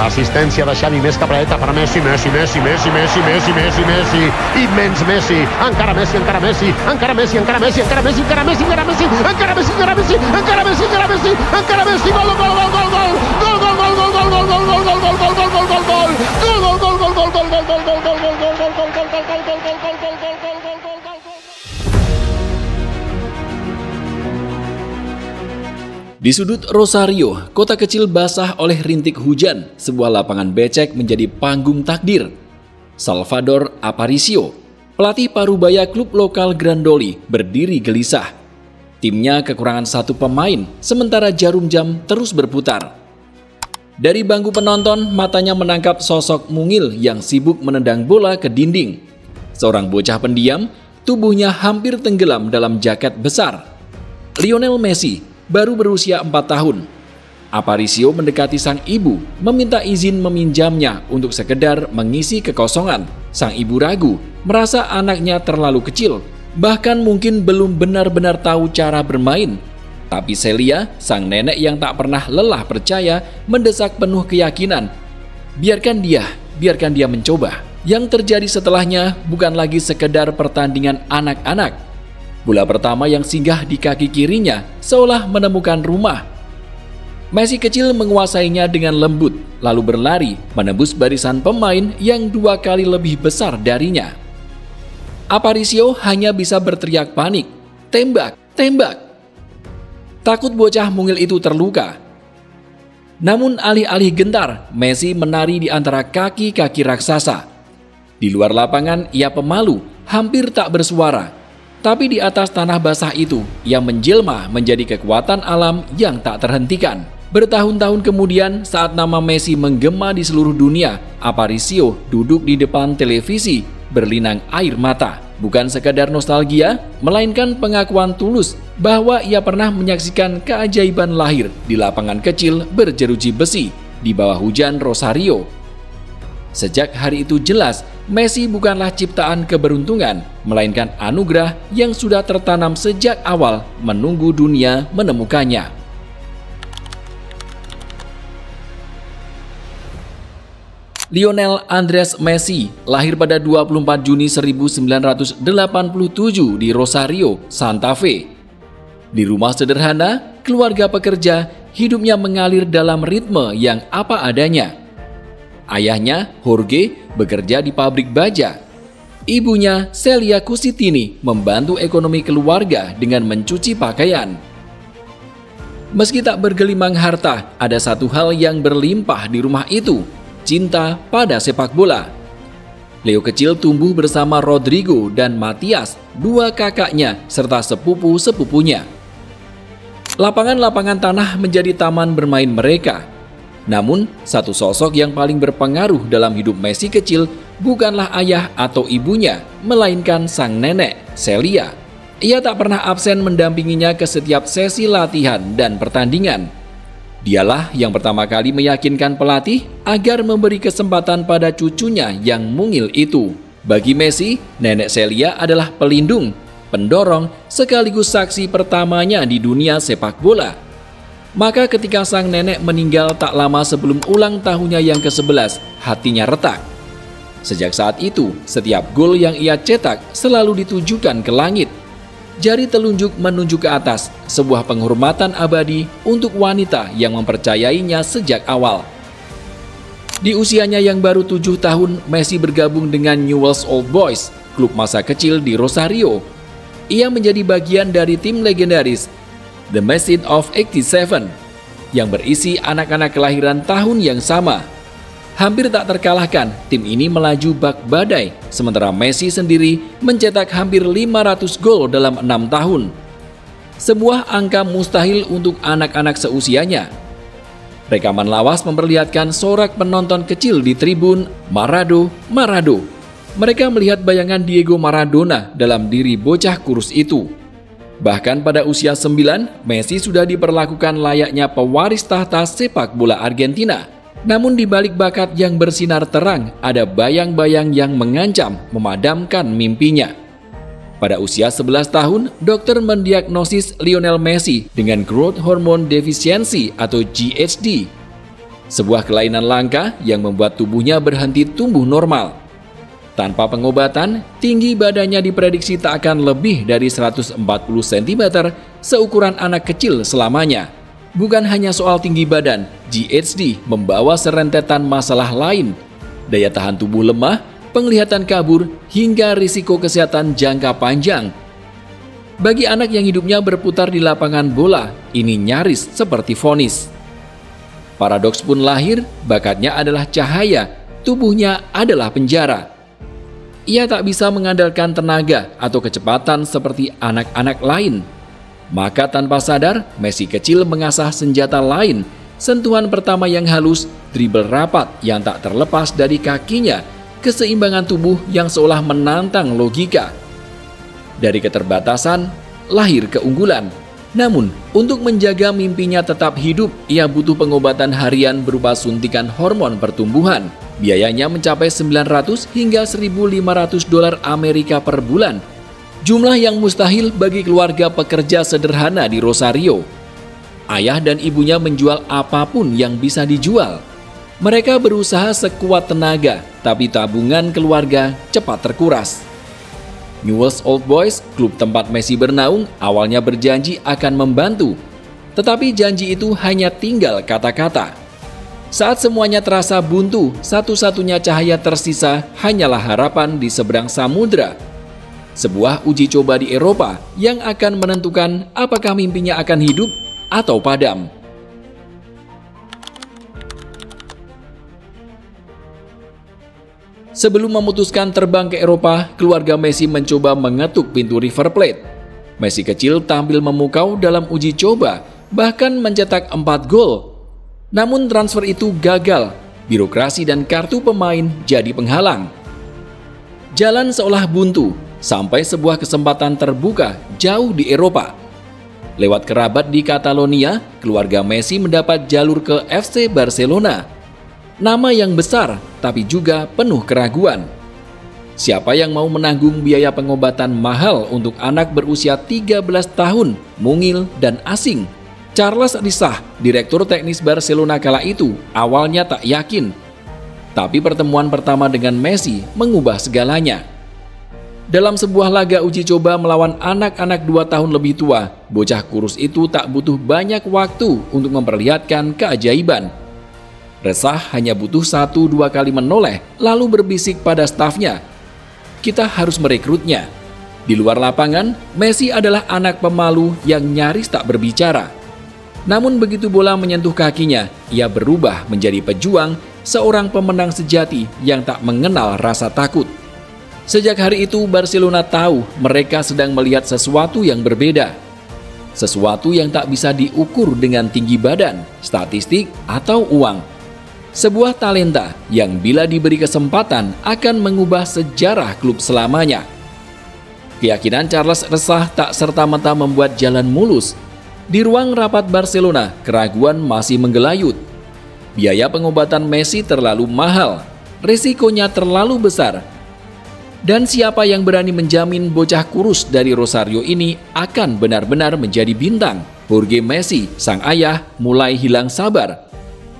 Assistència de Xavi, més cap a la dreta per Messi, immens Messi, encara Messi, Di sudut Rosario, kota kecil basah oleh rintik hujan, sebuah lapangan becek menjadi panggung takdir. Salvador Aparicio, pelatih parubaya klub lokal Grandoli, berdiri gelisah. Timnya kekurangan satu pemain, sementara jarum jam terus berputar. Dari bangku penonton, matanya menangkap sosok mungil yang sibuk menendang bola ke dinding. Seorang bocah pendiam, tubuhnya hampir tenggelam dalam jaket besar. Lionel Messi baru berusia 4 tahun. Aparicio mendekati sang ibu, meminta izin meminjamnya untuk sekedar mengisi kekosongan. Sang ibu ragu, merasa anaknya terlalu kecil, bahkan mungkin belum benar-benar tahu cara bermain. Tapi Celia, sang nenek yang tak pernah lelah percaya, mendesak penuh keyakinan. Biarkan dia mencoba. Yang terjadi setelahnya bukan lagi sekedar pertandingan anak-anak. Bola pertama yang singgah di kaki kirinya seolah menemukan rumah. Messi kecil menguasainya dengan lembut, lalu berlari menembus barisan pemain yang 2 kali lebih besar darinya. Aparicio hanya bisa berteriak panik, "Tembak, tembak!" Takut bocah mungil itu terluka. Namun alih-alih gentar, Messi menari di antara kaki-kaki raksasa. Di luar lapangan ia pemalu, hampir tak bersuara. Tapi di atas tanah basah itu, ia menjelma menjadi kekuatan alam yang tak terhentikan. Bertahun-tahun kemudian, saat nama Messi menggema di seluruh dunia, Aparicio duduk di depan televisi, berlinang air mata. Bukan sekadar nostalgia, melainkan pengakuan tulus bahwa ia pernah menyaksikan keajaiban lahir di lapangan kecil berjeruji besi di bawah hujan Rosario. Sejak hari itu jelas, Messi bukanlah ciptaan keberuntungan, melainkan anugerah yang sudah tertanam sejak awal menunggu dunia menemukannya. Lionel Andres Messi lahir pada 24 Juni 1987 di Rosario, Santa Fe. Di rumah sederhana, keluarga pekerja, hidupnya mengalir dalam ritme yang apa adanya. Ayahnya, Jorge, bekerja di pabrik baja. Ibunya, Celia Kusitini, membantu ekonomi keluarga dengan mencuci pakaian. Meski tak bergelimang harta, ada satu hal yang berlimpah di rumah itu, cinta pada sepak bola. Leo kecil tumbuh bersama Rodrigo dan Matias, 2 kakaknya serta sepupu-sepupunya. Lapangan-lapangan tanah menjadi taman bermain mereka. Namun, satu sosok yang paling berpengaruh dalam hidup Messi kecil bukanlah ayah atau ibunya, melainkan sang nenek, Celia. Ia tak pernah absen mendampinginya ke setiap sesi latihan dan pertandingan. Dialah yang pertama kali meyakinkan pelatih agar memberi kesempatan pada cucunya yang mungil itu. Bagi Messi, nenek Celia adalah pelindung, pendorong, sekaligus saksi pertamanya di dunia sepak bola. Maka ketika sang nenek meninggal tak lama sebelum ulang tahunnya yang ke-11, hatinya retak. Sejak saat itu, setiap gol yang ia cetak selalu ditujukan ke langit. Jari telunjuk menunjuk ke atas, sebuah penghormatan abadi untuk wanita yang mempercayainya sejak awal. Di usianya yang baru 7 tahun, Messi bergabung dengan Newell's Old Boys, klub masa kecil di Rosario. Ia menjadi bagian dari tim legendaris The Machine of 87 yang berisi anak-anak kelahiran tahun yang sama. Hampir tak terkalahkan, tim ini melaju bak badai, sementara Messi sendiri mencetak hampir 500 gol dalam 6 tahun. Sebuah angka mustahil untuk anak-anak seusianya. Rekaman lawas memperlihatkan sorak penonton kecil di tribun Marado. Mereka melihat bayangan Diego Maradona dalam diri bocah kurus itu. Bahkan pada usia 9, Messi sudah diperlakukan layaknya pewaris tahta sepak bola Argentina. Namun di balik bakat yang bersinar terang, ada bayang-bayang yang mengancam memadamkan mimpinya. Pada usia 11 tahun, dokter mendiagnosis Lionel Messi dengan growth hormone deficiency atau GHD. sebuah kelainan langka yang membuat tubuhnya berhenti tumbuh normal. Tanpa pengobatan, tinggi badannya diprediksi tak akan lebih dari 140 cm seukuran anak kecil selamanya. Bukan hanya soal tinggi badan, GHD membawa serentetan masalah lain. Daya tahan tubuh lemah, penglihatan kabur, hingga risiko kesehatan jangka panjang. Bagi anak yang hidupnya berputar di lapangan bola, ini nyaris seperti vonis. Paradoks pun lahir, bakatnya adalah cahaya, tubuhnya adalah penjara. Ia tak bisa mengandalkan tenaga atau kecepatan seperti anak-anak lain. Maka tanpa sadar, Messi kecil mengasah senjata lain, sentuhan pertama yang halus, dribble rapat yang tak terlepas dari kakinya, keseimbangan tubuh yang seolah menantang logika. Dari keterbatasan, lahir keunggulan. Namun, untuk menjaga mimpinya tetap hidup, ia butuh pengobatan harian berupa suntikan hormon pertumbuhan. Biayanya mencapai 900 hingga 1.500 dolar Amerika per bulan. Jumlah yang mustahil bagi keluarga pekerja sederhana di Rosario. Ayah dan ibunya menjual apapun yang bisa dijual. Mereka berusaha sekuat tenaga, tapi tabungan keluarga cepat terkuras. Newell's Old Boys, klub tempat Messi bernaung, awalnya berjanji akan membantu. Tetapi janji itu hanya tinggal kata-kata. Saat semuanya terasa buntu, satu-satunya cahaya tersisa hanyalah harapan di seberang samudra. Sebuah uji coba di Eropa yang akan menentukan apakah mimpinya akan hidup atau padam. Sebelum memutuskan terbang ke Eropa, keluarga Messi mencoba mengetuk pintu River Plate. Messi kecil tampil memukau dalam uji coba, bahkan mencetak 4 gol. Namun transfer itu gagal, birokrasi dan kartu pemain jadi penghalang. Jalan seolah buntu, sampai sebuah kesempatan terbuka jauh di Eropa. Lewat kerabat di Catalonia, keluarga Messi mendapat jalur ke FC Barcelona. Nama yang besar, tapi juga penuh keraguan. Siapa yang mau menanggung biaya pengobatan mahal untuk anak berusia 13 tahun, mungil dan asing? Charles Risah, direktur teknis Barcelona kala itu, awalnya tak yakin. Tapi pertemuan pertama dengan Messi mengubah segalanya. Dalam sebuah laga uji coba melawan anak-anak 2 tahun lebih tua, bocah kurus itu tak butuh banyak waktu untuk memperlihatkan keajaiban. Resah hanya butuh 1-2 kali menoleh, lalu berbisik pada stafnya, "Kita harus merekrutnya." Di luar lapangan, Messi adalah anak pemalu yang nyaris tak berbicara. Namun begitu bola menyentuh kakinya, ia berubah menjadi pejuang, seorang pemenang sejati yang tak mengenal rasa takut. Sejak hari itu, Barcelona tahu mereka sedang melihat sesuatu yang berbeda. Sesuatu yang tak bisa diukur dengan tinggi badan, statistik, atau uang. Sebuah talenta yang bila diberi kesempatan akan mengubah sejarah klub selamanya. Keyakinan Charles Resah tak serta-merta membuat jalan mulus. Di ruang rapat Barcelona, keraguan masih menggelayut. Biaya pengobatan Messi terlalu mahal, risikonya terlalu besar. Dan siapa yang berani menjamin bocah kurus dari Rosario ini akan benar-benar menjadi bintang? Jorge Messi, sang ayah, mulai hilang sabar.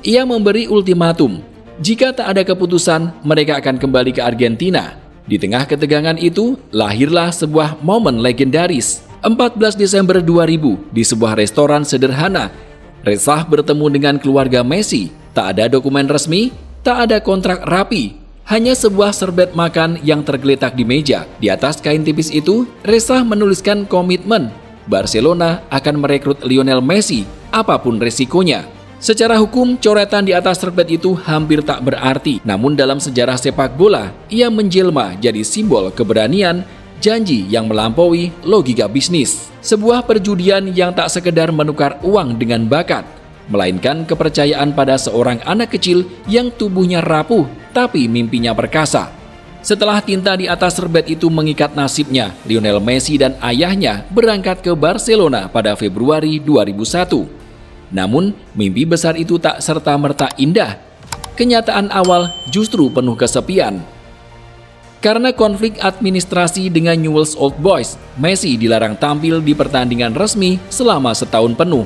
Ia memberi ultimatum, jika tak ada keputusan, mereka akan kembali ke Argentina. Di tengah ketegangan itu, lahirlah sebuah momen legendaris. 14 Desember 2000, di sebuah restoran sederhana, Resah bertemu dengan keluarga Messi. Tak ada dokumen resmi, tak ada kontrak rapi, hanya sebuah serbet makan yang tergeletak di meja. Di atas kain tipis itu, Resah menuliskan komitmen. Barcelona akan merekrut Lionel Messi, apapun resikonya. Secara hukum, coretan di atas serbet itu hampir tak berarti. Namun dalam sejarah sepak bola, ia menjelma jadi simbol keberanian, janji yang melampaui logika bisnis. Sebuah perjudian yang tak sekedar menukar uang dengan bakat, melainkan kepercayaan pada seorang anak kecil yang tubuhnya rapuh, tapi mimpinya perkasa. Setelah tinta di atas serbet itu mengikat nasibnya, Lionel Messi dan ayahnya berangkat ke Barcelona pada Februari 2001. Namun, mimpi besar itu tak serta-merta indah. Kenyataan awal justru penuh kesepian. Karena konflik administrasi dengan Newell's Old Boys, Messi dilarang tampil di pertandingan resmi selama setahun penuh.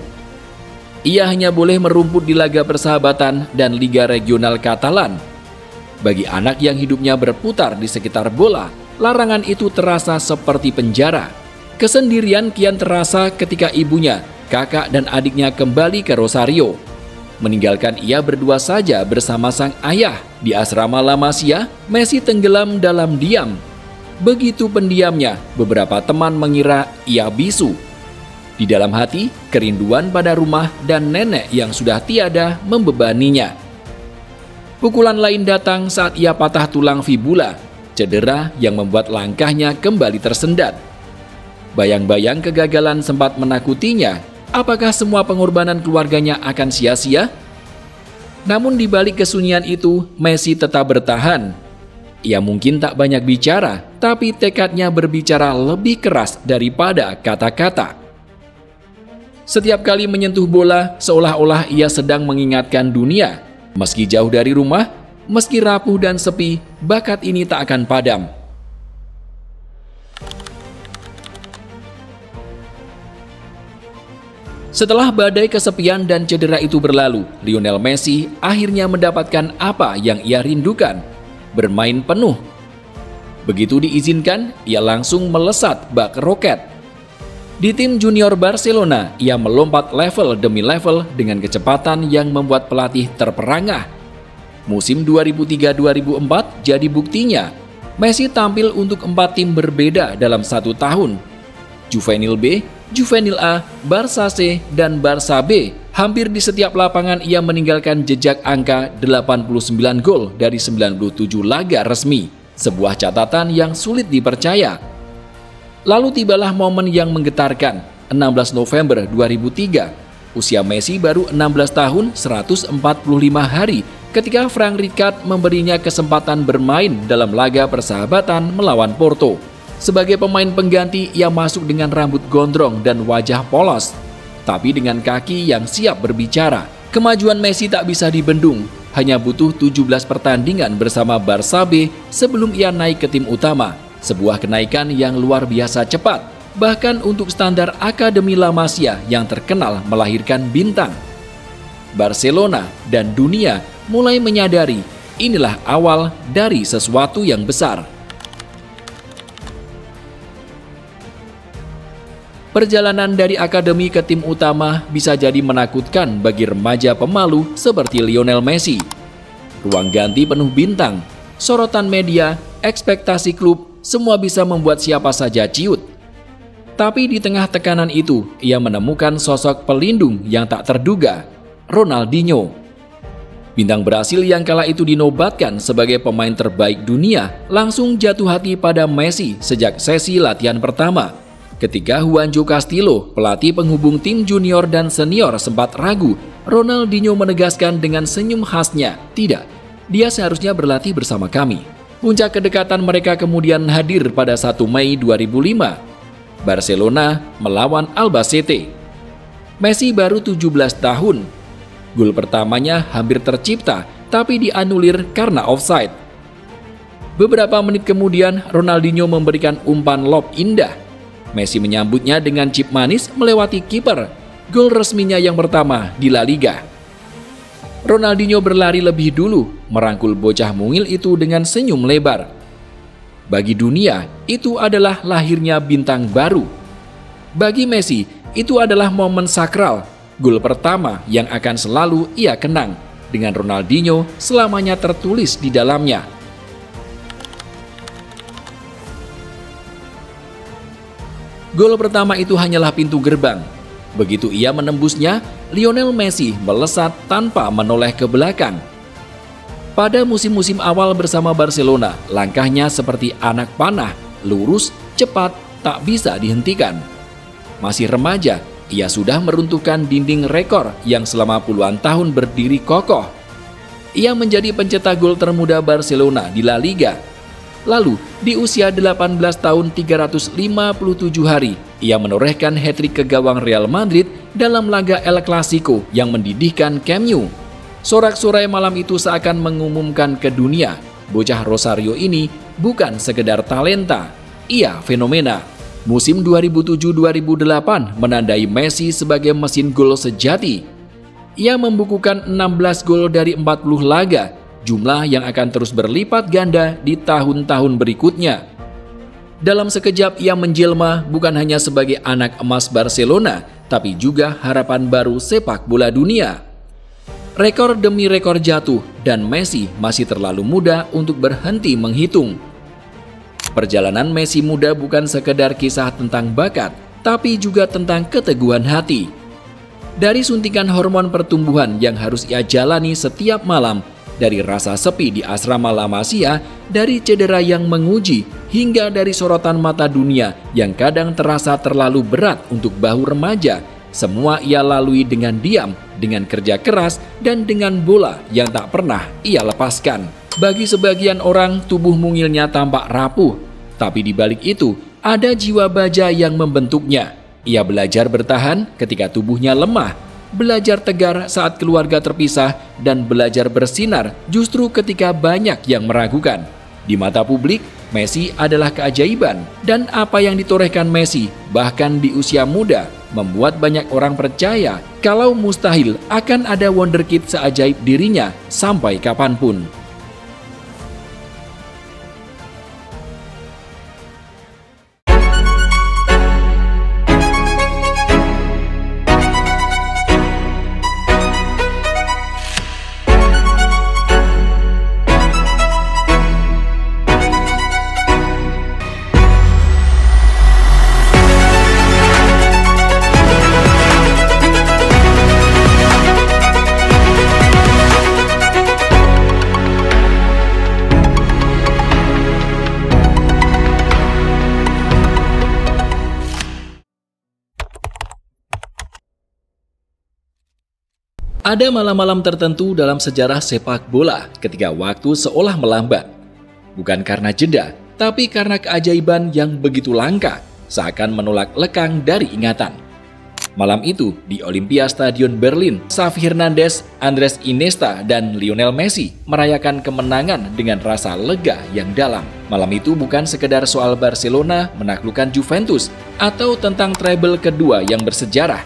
Ia hanya boleh merumput di laga persahabatan dan Liga Regional Katalan. Bagi anak yang hidupnya berputar di sekitar bola, larangan itu terasa seperti penjara. Kesendirian kian terasa ketika ibunya, kakak dan adiknya kembali ke Rosario, meninggalkan ia berdua saja bersama sang ayah. Di asrama La Masia, Messi tenggelam dalam diam. Begitu pendiamnya, beberapa teman mengira ia bisu. Di dalam hati, kerinduan pada rumah dan nenek yang sudah tiada membebaninya. Pukulan lain datang saat ia patah tulang fibula, cedera yang membuat langkahnya kembali tersendat. Bayang-bayang kegagalan sempat menakutinya. Apakah semua pengorbanan keluarganya akan sia-sia? Namun di balik kesunyian itu, Messi tetap bertahan. Ia mungkin tak banyak bicara, tapi tekadnya berbicara lebih keras daripada kata-kata. Setiap kali menyentuh bola, seolah-olah ia sedang mengingatkan dunia. Meski jauh dari rumah, meski rapuh dan sepi, bakat ini tak akan padam. Setelah badai kesepian dan cedera itu berlalu, Lionel Messi akhirnya mendapatkan apa yang ia rindukan, bermain penuh. Begitu diizinkan, ia langsung melesat bak roket. Di tim junior Barcelona, ia melompat level demi level dengan kecepatan yang membuat pelatih terperangah. Musim 2003-2004 jadi buktinya. Messi tampil untuk 4 tim berbeda dalam 1 tahun. Juvenil B, Juvenil A, Barça C, dan Barça B. Hampir di setiap lapangan ia meninggalkan jejak angka 89 gol dari 97 laga resmi. Sebuah catatan yang sulit dipercaya. Lalu tibalah momen yang menggetarkan, 16 November 2003. Usia Messi baru 16 tahun 145 hari ketika Frank Rijkaard memberinya kesempatan bermain dalam laga persahabatan melawan Porto. Sebagai pemain pengganti, ia masuk dengan rambut gondrong dan wajah polos, tapi dengan kaki yang siap berbicara. Kemajuan Messi tak bisa dibendung, hanya butuh 17 pertandingan bersama Barça B sebelum ia naik ke tim utama. Sebuah kenaikan yang luar biasa cepat, bahkan untuk standar Akademi La Masia yang terkenal melahirkan bintang. Barcelona dan dunia mulai menyadari inilah awal dari sesuatu yang besar. Perjalanan dari akademi ke tim utama bisa jadi menakutkan bagi remaja pemalu seperti Lionel Messi. Ruang ganti penuh bintang, sorotan media, ekspektasi klub, semua bisa membuat siapa saja ciut. Tapi di tengah tekanan itu, ia menemukan sosok pelindung yang tak terduga, Ronaldinho. Bintang Brasil yang kala itu dinobatkan sebagai pemain terbaik dunia, langsung jatuh hati pada Messi sejak sesi latihan pertama. Ketika Juanjo Castillo, pelatih penghubung tim junior dan senior sempat ragu, Ronaldinho menegaskan dengan senyum khasnya, "Tidak, dia seharusnya berlatih bersama kami." Puncak kedekatan mereka kemudian hadir pada 1 Mei 2005. Barcelona melawan Albacete. Messi baru 17 tahun. Gol pertamanya hampir tercipta, tapi dianulir karena offside. Beberapa menit kemudian, Ronaldinho memberikan umpan lob indah. Messi menyambutnya dengan chip manis melewati kiper. Gol resminya yang pertama di La Liga. Ronaldinho berlari lebih dulu, merangkul bocah mungil itu dengan senyum lebar. Bagi dunia, itu adalah lahirnya bintang baru. Bagi Messi, itu adalah momen sakral, gol pertama yang akan selalu ia kenang, dengan Ronaldinho selamanya tertulis di dalamnya. Gol pertama itu hanyalah pintu gerbang. Begitu ia menembusnya, Lionel Messi melesat tanpa menoleh ke belakang. Pada musim-musim awal bersama Barcelona, langkahnya seperti anak panah, lurus, cepat, tak bisa dihentikan. Masih remaja, ia sudah meruntuhkan dinding rekor yang selama puluhan tahun berdiri kokoh. Ia menjadi pencetak gol termuda Barcelona di La Liga. Lalu, di usia 18 tahun 357 hari, ia menorehkan hat-trick ke gawang Real Madrid dalam laga El Clasico yang mendidihkan Camp Nou. Sorak-sorai malam itu seakan mengumumkan ke dunia, bocah Rosario ini bukan sekedar talenta, ia fenomena. Musim 2007-2008 menandai Messi sebagai mesin gol sejati. Ia membukukan 16 gol dari 40 laga, jumlah yang akan terus berlipat ganda di tahun-tahun berikutnya. Dalam sekejap ia menjelma bukan hanya sebagai anak emas Barcelona, tapi juga harapan baru sepak bola dunia. Rekor demi rekor jatuh dan Messi masih terlalu muda untuk berhenti menghitung. Perjalanan Messi muda bukan sekedar kisah tentang bakat, tapi juga tentang keteguhan hati. Dari suntikan hormon pertumbuhan yang harus ia jalani setiap malam, dari rasa sepi di asrama La Masia, dari cedera yang menguji, hingga dari sorotan mata dunia yang kadang terasa terlalu berat untuk bahu remaja, semua ia lalui dengan diam, dengan kerja keras, dan dengan bola yang tak pernah ia lepaskan. Bagi sebagian orang, tubuh mungilnya tampak rapuh, tapi di balik itu ada jiwa baja yang membentuknya. Ia belajar bertahan ketika tubuhnya lemah, belajar tegar saat keluarga terpisah, dan belajar bersinar justru ketika banyak yang meragukan. Di mata publik, Messi adalah keajaiban, dan apa yang ditorehkan Messi bahkan di usia muda membuat banyak orang percaya kalau mustahil akan ada wonderkid seajaib dirinya sampai kapanpun. Ada malam-malam tertentu dalam sejarah sepak bola ketika waktu seolah melambat. Bukan karena jeda, tapi karena keajaiban yang begitu langka, seakan menolak lekang dari ingatan. Malam itu, di Olympia Stadion Berlin, Xavi Hernandez, Andres Iniesta, dan Lionel Messi merayakan kemenangan dengan rasa lega yang dalam. Malam itu bukan sekedar soal Barcelona menaklukkan Juventus atau tentang treble kedua yang bersejarah.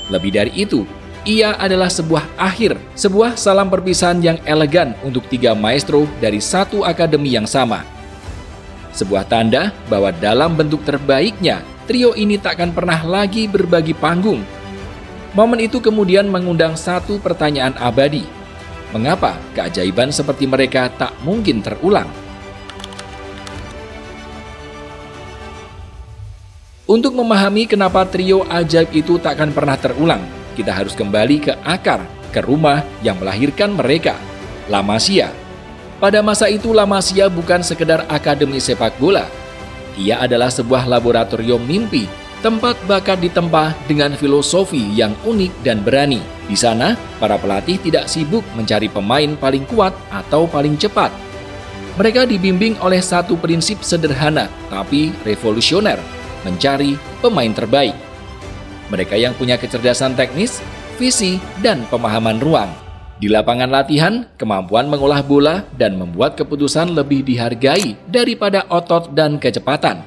Lebih dari itu, ia adalah sebuah akhir, sebuah salam perpisahan yang elegan untuk tiga maestro dari satu akademi yang sama. Sebuah tanda bahwa dalam bentuk terbaiknya, trio ini takkan pernah lagi berbagi panggung. Momen itu kemudian mengundang satu pertanyaan abadi. Mengapa keajaiban seperti mereka tak mungkin terulang? Untuk memahami kenapa trio ajaib itu takkan pernah terulang, kita harus kembali ke akar, ke rumah yang melahirkan mereka, La Masia. Pada masa itu La Masia bukan sekedar akademi sepak bola. Ia adalah sebuah laboratorium mimpi, tempat bakat ditempa dengan filosofi yang unik dan berani. Di sana, para pelatih tidak sibuk mencari pemain paling kuat atau paling cepat. Mereka dibimbing oleh satu prinsip sederhana tapi revolusioner, mencari pemain terbaik. Mereka yang punya kecerdasan teknis, visi, dan pemahaman ruang. Di lapangan latihan, kemampuan mengolah bola dan membuat keputusan lebih dihargai daripada otot dan kecepatan.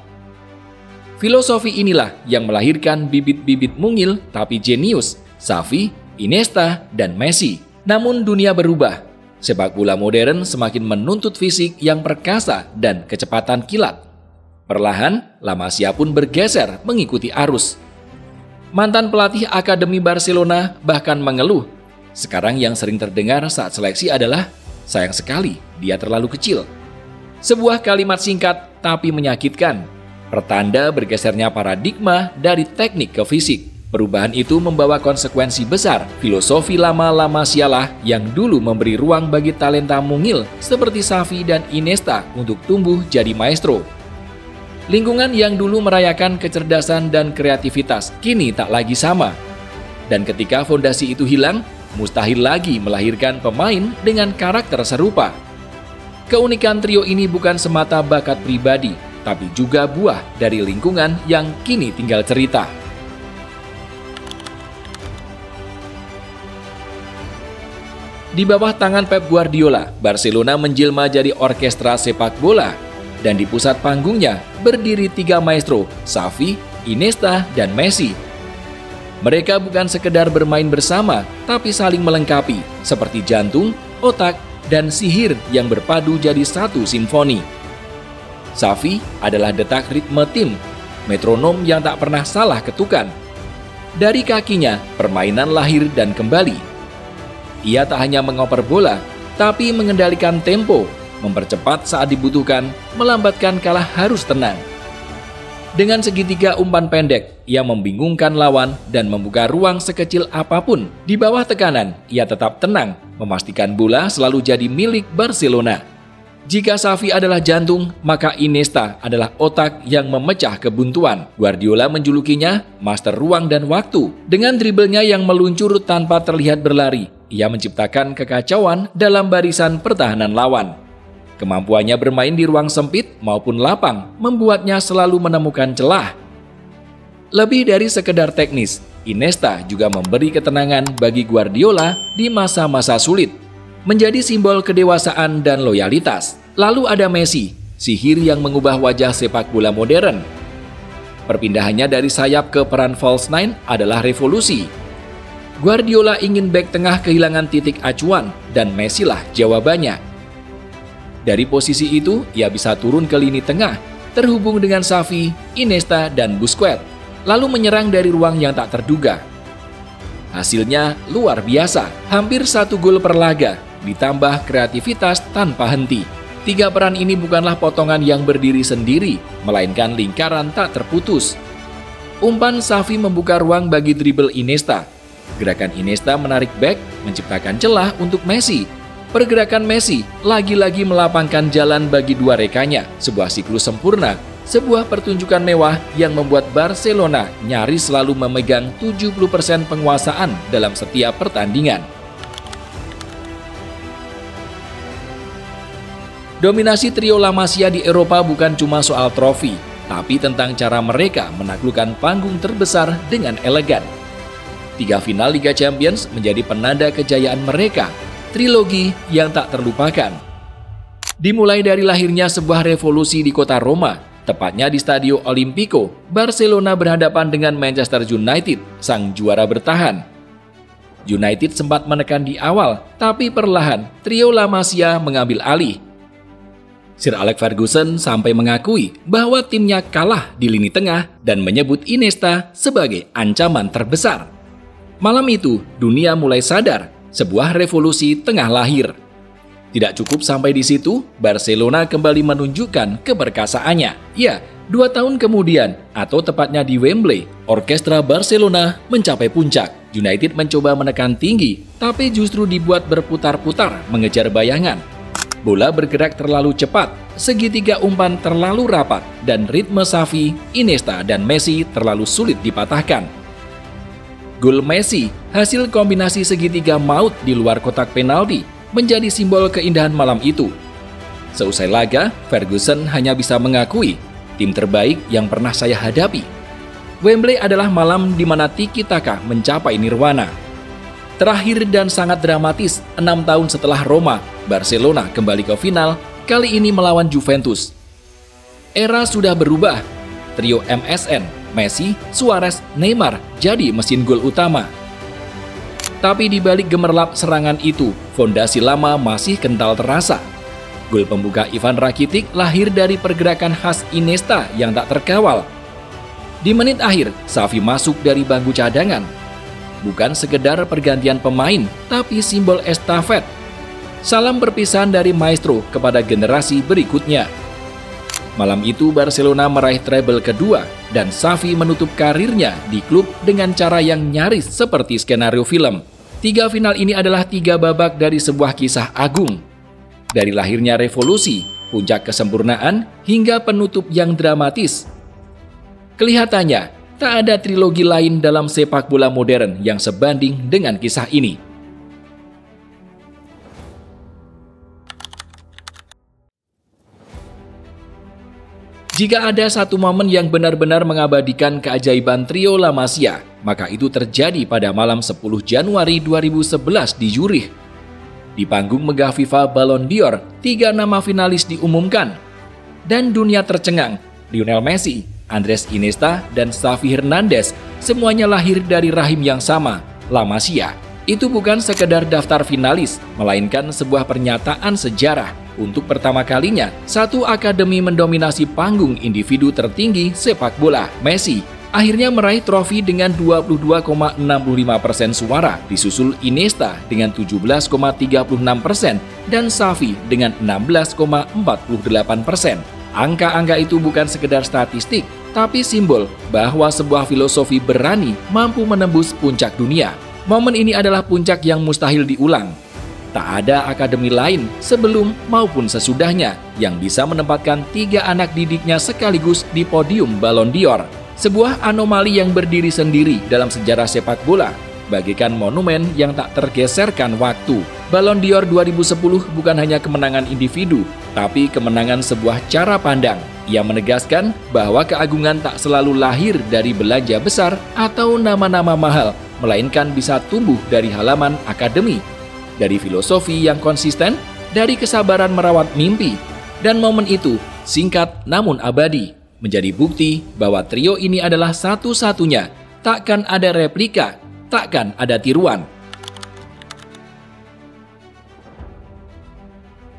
Filosofi inilah yang melahirkan bibit-bibit mungil tapi jenius, Xavi, Iniesta, dan Messi. Namun dunia berubah. Sepak bola modern semakin menuntut fisik yang perkasa dan kecepatan kilat. Perlahan, La Masia pun bergeser mengikuti arus. Mantan pelatih Akademi Barcelona bahkan mengeluh. Sekarang yang sering terdengar saat seleksi adalah, sayang sekali, dia terlalu kecil. Sebuah kalimat singkat tapi menyakitkan. Pertanda bergesernya paradigma dari teknik ke fisik. Perubahan itu membawa konsekuensi besar. Filosofi lama La Masia lah yang dulu memberi ruang bagi talenta mungil seperti Xavi dan Iniesta untuk tumbuh jadi maestro. Lingkungan yang dulu merayakan kecerdasan dan kreativitas kini tak lagi sama. Dan ketika fondasi itu hilang, mustahil lagi melahirkan pemain dengan karakter serupa. Keunikan trio ini bukan semata bakat pribadi, tapi juga buah dari lingkungan yang kini tinggal cerita. Di bawah tangan Pep Guardiola, Barcelona menjelma jadi orkestra sepak bola. Dan di pusat panggungnya berdiri tiga maestro, Xavi, Iniesta, dan Messi. Mereka bukan sekedar bermain bersama, tapi saling melengkapi, seperti jantung, otak, dan sihir yang berpadu jadi satu simfoni. Xavi adalah detak ritme tim, metronom yang tak pernah salah ketukan. Dari kakinya, permainan lahir dan kembali. Ia tak hanya mengoper bola, tapi mengendalikan tempo, mempercepat saat dibutuhkan, melambatkan kala harus tenang. Dengan segitiga umpan pendek, ia membingungkan lawan dan membuka ruang sekecil apapun. Di bawah tekanan, ia tetap tenang, memastikan bola selalu jadi milik Barcelona. Jika Xavi adalah jantung, maka Iniesta adalah otak yang memecah kebuntuan. Guardiola menjulukinya master ruang dan waktu. Dengan dribblenya yang meluncur tanpa terlihat berlari, ia menciptakan kekacauan dalam barisan pertahanan lawan. Kemampuannya bermain di ruang sempit maupun lapang membuatnya selalu menemukan celah. Lebih dari sekedar teknis, Iniesta juga memberi ketenangan bagi Guardiola di masa-masa sulit, menjadi simbol kedewasaan dan loyalitas. Lalu ada Messi, sihir yang mengubah wajah sepak bola modern. Perpindahannya dari sayap ke peran false nine adalah revolusi. Guardiola ingin bek tengah kehilangan titik acuan dan Messi lah jawabannya. Dari posisi itu, ia bisa turun ke lini tengah, terhubung dengan Xavi, Iniesta, dan Busquets, lalu menyerang dari ruang yang tak terduga. Hasilnya luar biasa, hampir 1 gol per laga, ditambah kreativitas tanpa henti. 3 peran ini bukanlah potongan yang berdiri sendiri, melainkan lingkaran tak terputus. Umpan Xavi membuka ruang bagi dribble Iniesta. Gerakan Iniesta menarik bek, menciptakan celah untuk Messi. Pergerakan Messi lagi-lagi melapangkan jalan bagi dua rekannya, sebuah siklus sempurna, sebuah pertunjukan mewah yang membuat Barcelona nyaris selalu memegang 70% penguasaan dalam setiap pertandingan. Dominasi trio La Masia di Eropa bukan cuma soal trofi, tapi tentang cara mereka menaklukkan panggung terbesar dengan elegan. 3 final Liga Champions menjadi penanda kejayaan mereka, trilogi yang tak terlupakan. Dimulai dari lahirnya sebuah revolusi di kota Roma, tepatnya di Stadio Olimpico, Barcelona berhadapan dengan Manchester United, sang juara bertahan. United sempat menekan di awal, tapi perlahan trio La Masia mengambil alih. Sir Alex Ferguson sampai mengakui bahwa timnya kalah di lini tengah dan menyebut Iniesta sebagai ancaman terbesar. Malam itu, dunia mulai sadar sebuah revolusi tengah lahir. Tidak cukup sampai di situ, Barcelona kembali menunjukkan keperkasaannya. Ya, 2 tahun kemudian, atau tepatnya di Wembley, orkestra Barcelona mencapai puncak. United mencoba menekan tinggi, tapi justru dibuat berputar-putar mengejar bayangan. Bola bergerak terlalu cepat, segitiga umpan terlalu rapat, dan ritme Xavi, Iniesta, dan Messi terlalu sulit dipatahkan. Gol Messi, hasil kombinasi segitiga maut di luar kotak penalti, menjadi simbol keindahan malam itu. Seusai laga, Ferguson hanya bisa mengakui, tim terbaik yang pernah saya hadapi. Wembley adalah malam di mana tiki-taka mencapai nirwana. Terakhir dan sangat dramatis, 6 tahun setelah Roma, Barcelona kembali ke final, kali ini melawan Juventus. Era sudah berubah. Trio MSN, Messi, Suarez, Neymar jadi mesin gol utama. Tapi di balik gemerlap serangan itu, fondasi lama masih kental terasa. Gol pembuka Ivan Rakitic lahir dari pergerakan khas Iniesta yang tak terkawal. Di menit akhir, Xavi masuk dari bangku cadangan. Bukan sekedar pergantian pemain, tapi simbol estafet. Salam perpisahan dari maestro kepada generasi berikutnya. Malam itu Barcelona meraih treble kedua dan Xavi menutup karirnya di klub dengan cara yang nyaris seperti skenario film. 3 final ini adalah 3 babak dari sebuah kisah agung. Dari lahirnya revolusi, puncak kesempurnaan, hingga penutup yang dramatis. Kelihatannya, tak ada trilogi lain dalam sepak bola modern yang sebanding dengan kisah ini. Jika ada satu momen yang benar-benar mengabadikan keajaiban trio La Masia, maka itu terjadi pada malam 10 Januari 2011 di Zurich. Di panggung megah FIFA Ballon d'Or, 3 nama finalis diumumkan. Dan dunia tercengang, Lionel Messi, Andres Iniesta, dan Xavi Hernandez semuanya lahir dari rahim yang sama, La Masia. Itu bukan sekedar daftar finalis, melainkan sebuah pernyataan sejarah. Untuk pertama kalinya, satu akademi mendominasi panggung individu tertinggi sepak bola. Messi akhirnya meraih trofi dengan 22,65% suara, disusul Iniesta dengan 17,36% dan Xavi dengan 16,48%. Angka-angka itu bukan sekedar statistik, tapi simbol bahwa sebuah filosofi berani mampu menembus puncak dunia. Momen ini adalah puncak yang mustahil diulang. Tak ada akademi lain sebelum maupun sesudahnya yang bisa menempatkan 3 anak didiknya sekaligus di podium Ballon d'Or. Sebuah anomali yang berdiri sendiri dalam sejarah sepak bola, bagaikan monumen yang tak tergeserkan waktu. Ballon d'Or 2010 bukan hanya kemenangan individu, tapi kemenangan sebuah cara pandang. Ia menegaskan bahwa keagungan tak selalu lahir dari belanja besar atau nama-nama mahal, melainkan bisa tumbuh dari halaman akademi, dari filosofi yang konsisten, dari kesabaran merawat mimpi. Dan momen itu singkat namun abadi, menjadi bukti bahwa trio ini adalah satu-satunya, takkan ada replika, takkan ada tiruan.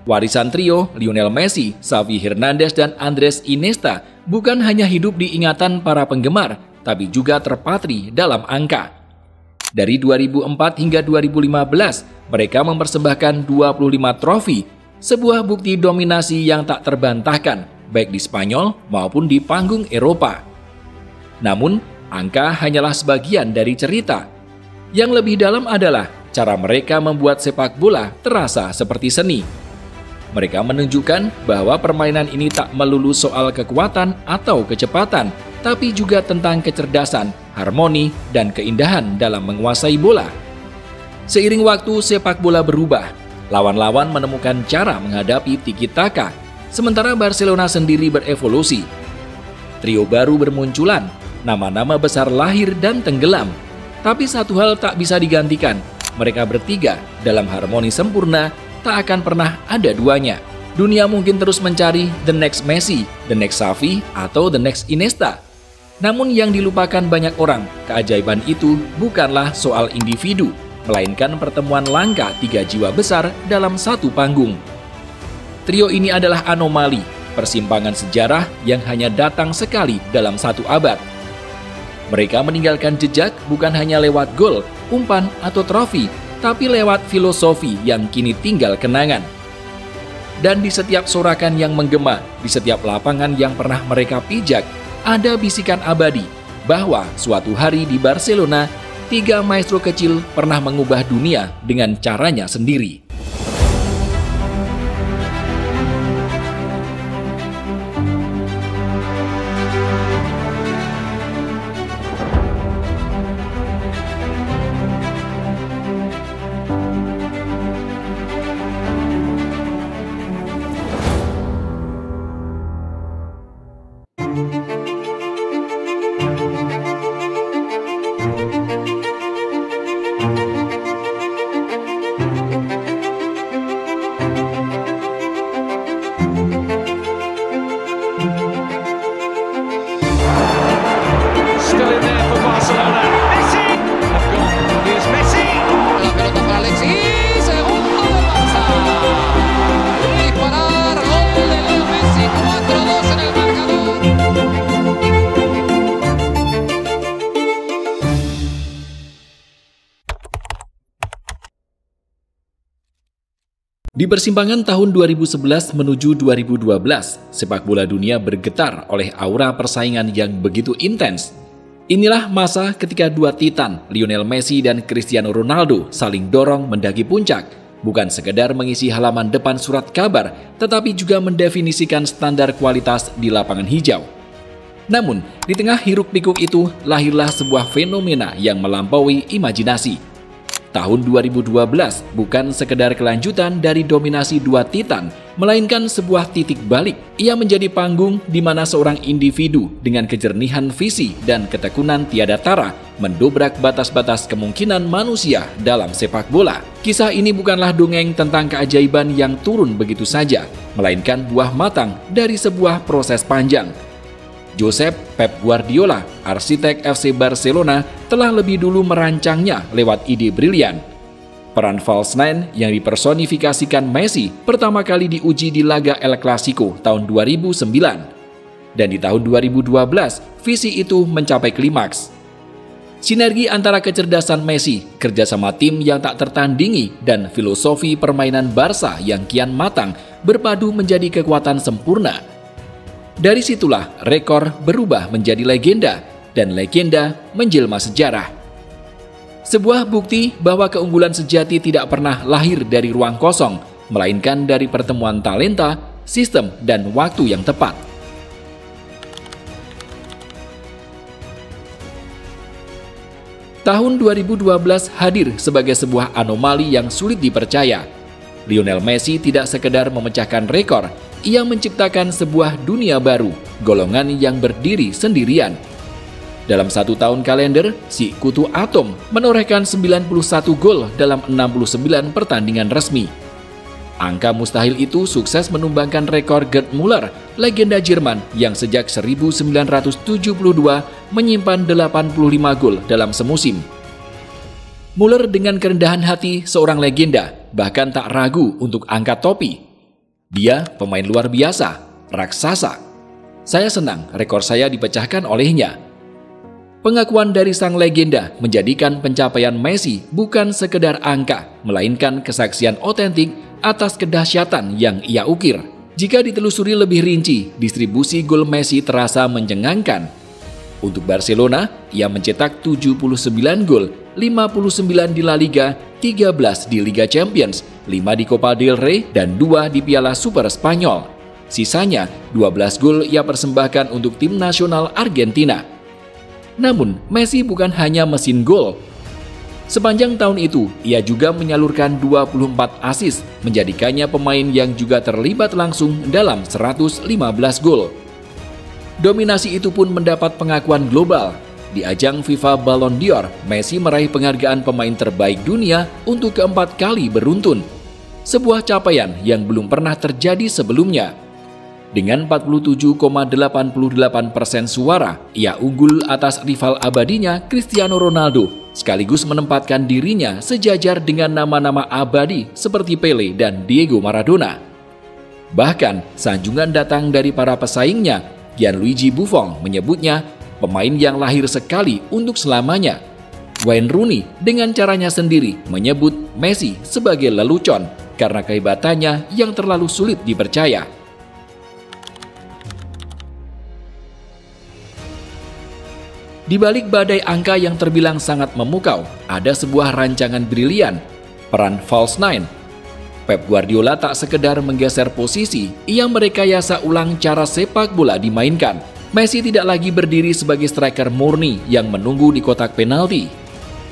Warisan trio Lionel Messi, Xavi Hernandez, dan Andres Iniesta bukan hanya hidup di ingatan para penggemar, tapi juga terpatri dalam angka. Dari 2004 hingga 2015, mereka mempersembahkan 25 trofi, sebuah bukti dominasi yang tak terbantahkan, baik di Spanyol maupun di panggung Eropa. Namun, angka hanyalah sebagian dari cerita. Yang lebih dalam adalah cara mereka membuat sepak bola terasa seperti seni. Mereka menunjukkan bahwa permainan ini tak melulu soal kekuatan atau kecepatan, tapi juga tentang kecerdasan, harmoni, dan keindahan dalam menguasai bola. Seiring waktu, sepak bola berubah. Lawan-lawan menemukan cara menghadapi tiki-taka, sementara Barcelona sendiri berevolusi. Trio baru bermunculan, nama-nama besar lahir dan tenggelam. Tapi satu hal tak bisa digantikan, mereka bertiga dalam harmoni sempurna, tak akan pernah ada duanya. Dunia mungkin terus mencari the next Messi, the next Xavi, atau the next Iniesta. Namun yang dilupakan banyak orang, keajaiban itu bukanlah soal individu, melainkan pertemuan langka 3 jiwa besar dalam satu panggung. Trio ini adalah anomali, persimpangan sejarah yang hanya datang sekali dalam 1 abad. Mereka meninggalkan jejak bukan hanya lewat gol, umpan, atau trofi, tapi lewat filosofi yang kini tinggal kenangan. Dan di setiap sorakan yang menggema, di setiap lapangan yang pernah mereka pijak, ada bisikan abadi bahwa suatu hari di Barcelona, 3 maestro kecil pernah mengubah dunia dengan caranya sendiri. Di persimpangan tahun 2011 menuju 2012, sepak bola dunia bergetar oleh aura persaingan yang begitu intens. Inilah masa ketika 2 titan, Lionel Messi dan Cristiano Ronaldo, saling dorong mendaki puncak, bukan sekedar mengisi halaman depan surat kabar, tetapi juga mendefinisikan standar kualitas di lapangan hijau. Namun, di tengah hiruk-pikuk itu, lahirlah sebuah fenomena yang melampaui imajinasi. Tahun 2012 bukan sekedar kelanjutan dari dominasi 2 titan, melainkan sebuah titik balik. Ia menjadi panggung di mana seorang individu dengan kejernihan visi dan ketekunan tiada tara mendobrak batas-batas kemungkinan manusia dalam sepak bola. Kisah ini bukanlah dongeng tentang keajaiban yang turun begitu saja, melainkan buah matang dari sebuah proses panjang. Josep Pep Guardiola, arsitek FC Barcelona, telah lebih dulu merancangnya lewat ide brilian. Peran false nine yang dipersonifikasikan Messi pertama kali diuji di laga El Clasico tahun 2009. Dan di tahun 2012, visi itu mencapai klimaks. Sinergi antara kecerdasan Messi, kerjasama tim yang tak tertandingi, dan filosofi permainan Barca yang kian matang berpadu menjadi kekuatan sempurna. Dari situlah rekor berubah menjadi legenda, dan legenda menjelma sejarah. Sebuah bukti bahwa keunggulan sejati tidak pernah lahir dari ruang kosong, melainkan dari pertemuan talenta, sistem, dan waktu yang tepat. Tahun 2012 hadir sebagai sebuah anomali yang sulit dipercaya. Lionel Messi tidak sekedar memecahkan rekor, ia menciptakan sebuah dunia baru, golongan yang berdiri sendirian. Dalam 1 tahun kalender, si kutu atom menorehkan 91 gol dalam 69 pertandingan resmi. Angka mustahil itu sukses menumbangkan rekor Gerd Müller, legenda Jerman yang sejak 1972 menyimpan 85 gol dalam semusim. Müller dengan kerendahan hati seorang legenda, bahkan tak ragu untuk angkat topi. Dia pemain luar biasa, raksasa. Saya senang rekor saya dipecahkan olehnya. Pengakuan dari sang legenda menjadikan pencapaian Messi bukan sekedar angka, melainkan kesaksian otentik atas kedahsyatan yang ia ukir. Jika ditelusuri lebih rinci, distribusi gol Messi terasa mencengangkan. Untuk Barcelona, ia mencetak 79 gol, 59 di La Liga, 13 di Liga Champions, 5 di Copa del Rey, dan 2 di Piala Super Spanyol. Sisanya, 12 gol ia persembahkan untuk tim nasional Argentina. Namun, Messi bukan hanya mesin gol. Sepanjang tahun itu, ia juga menyalurkan 24 assist, menjadikannya pemain yang juga terlibat langsung dalam 115 gol. Dominasi itu pun mendapat pengakuan global. Di ajang FIFA Ballon d'Or, Messi meraih penghargaan pemain terbaik dunia untuk keempat kali beruntun. Sebuah capaian yang belum pernah terjadi sebelumnya. Dengan 47,88% suara, ia unggul atas rival abadinya Cristiano Ronaldo, sekaligus menempatkan dirinya sejajar dengan nama-nama abadi seperti Pele dan Diego Maradona. Bahkan, sanjungan datang dari para pesaingnya. Gianluigi Buffon menyebutnya pemain yang lahir sekali untuk selamanya. Wayne Rooney dengan caranya sendiri menyebut Messi sebagai lelucon karena kehebatannya yang terlalu sulit dipercaya. Di balik badai angka yang terbilang sangat memukau, ada sebuah rancangan brilian, peran false nine. Pep Guardiola tak sekedar menggeser posisi, ia merekayasa ulang cara sepak bola dimainkan. Messi tidak lagi berdiri sebagai striker murni yang menunggu di kotak penalti.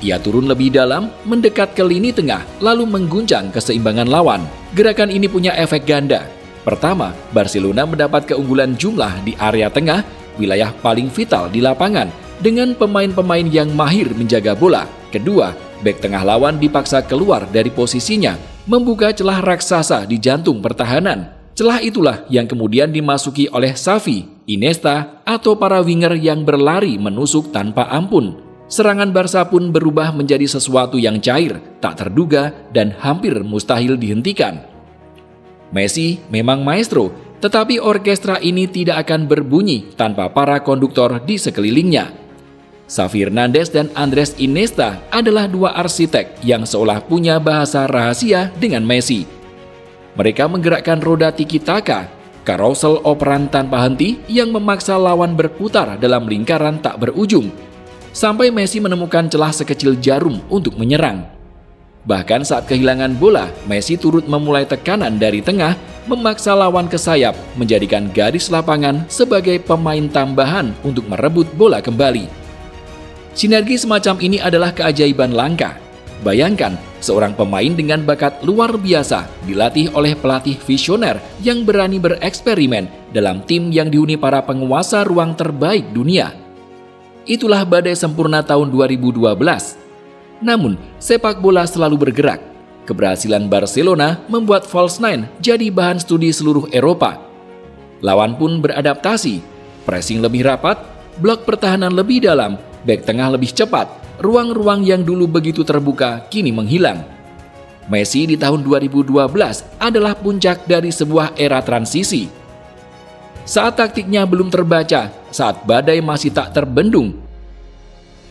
Ia turun lebih dalam, mendekat ke lini tengah, lalu mengguncang keseimbangan lawan. Gerakan ini punya efek ganda. Pertama, Barcelona mendapat keunggulan jumlah di area tengah, wilayah paling vital di lapangan, dengan pemain-pemain yang mahir menjaga bola. Kedua, bek tengah lawan dipaksa keluar dari posisinya, membuka celah raksasa di jantung pertahanan. Celah itulah yang kemudian dimasuki oleh Xavi, Iniesta, atau para winger yang berlari menusuk tanpa ampun. Serangan Barca pun berubah menjadi sesuatu yang cair, tak terduga, dan hampir mustahil dihentikan. Messi memang maestro, tetapi orkestra ini tidak akan berbunyi tanpa para konduktor di sekelilingnya. Xavi Hernandez dan Andres Iniesta adalah dua arsitek yang seolah punya bahasa rahasia dengan Messi. Mereka menggerakkan roda tiki-taka, karosel operan tanpa henti yang memaksa lawan berputar dalam lingkaran tak berujung, sampai Messi menemukan celah sekecil jarum untuk menyerang. Bahkan saat kehilangan bola, Messi turut memulai tekanan dari tengah, memaksa lawan ke sayap, menjadikan garis lapangan sebagai pemain tambahan untuk merebut bola kembali. Sinergi semacam ini adalah keajaiban langka. Bayangkan, seorang pemain dengan bakat luar biasa dilatih oleh pelatih visioner yang berani bereksperimen dalam tim yang dihuni para penguasa ruang terbaik dunia. Itulah badai sempurna tahun 2012. Namun, sepak bola selalu bergerak. Keberhasilan Barcelona membuat false nine jadi bahan studi seluruh Eropa. Lawan pun beradaptasi. pressing lebih rapat, blok pertahanan lebih dalam, bek tengah lebih cepat, ruang-ruang yang dulu begitu terbuka kini menghilang. Messi di tahun 2012 adalah puncak dari sebuah era transisi. Saat taktiknya belum terbaca, saat badai masih tak terbendung.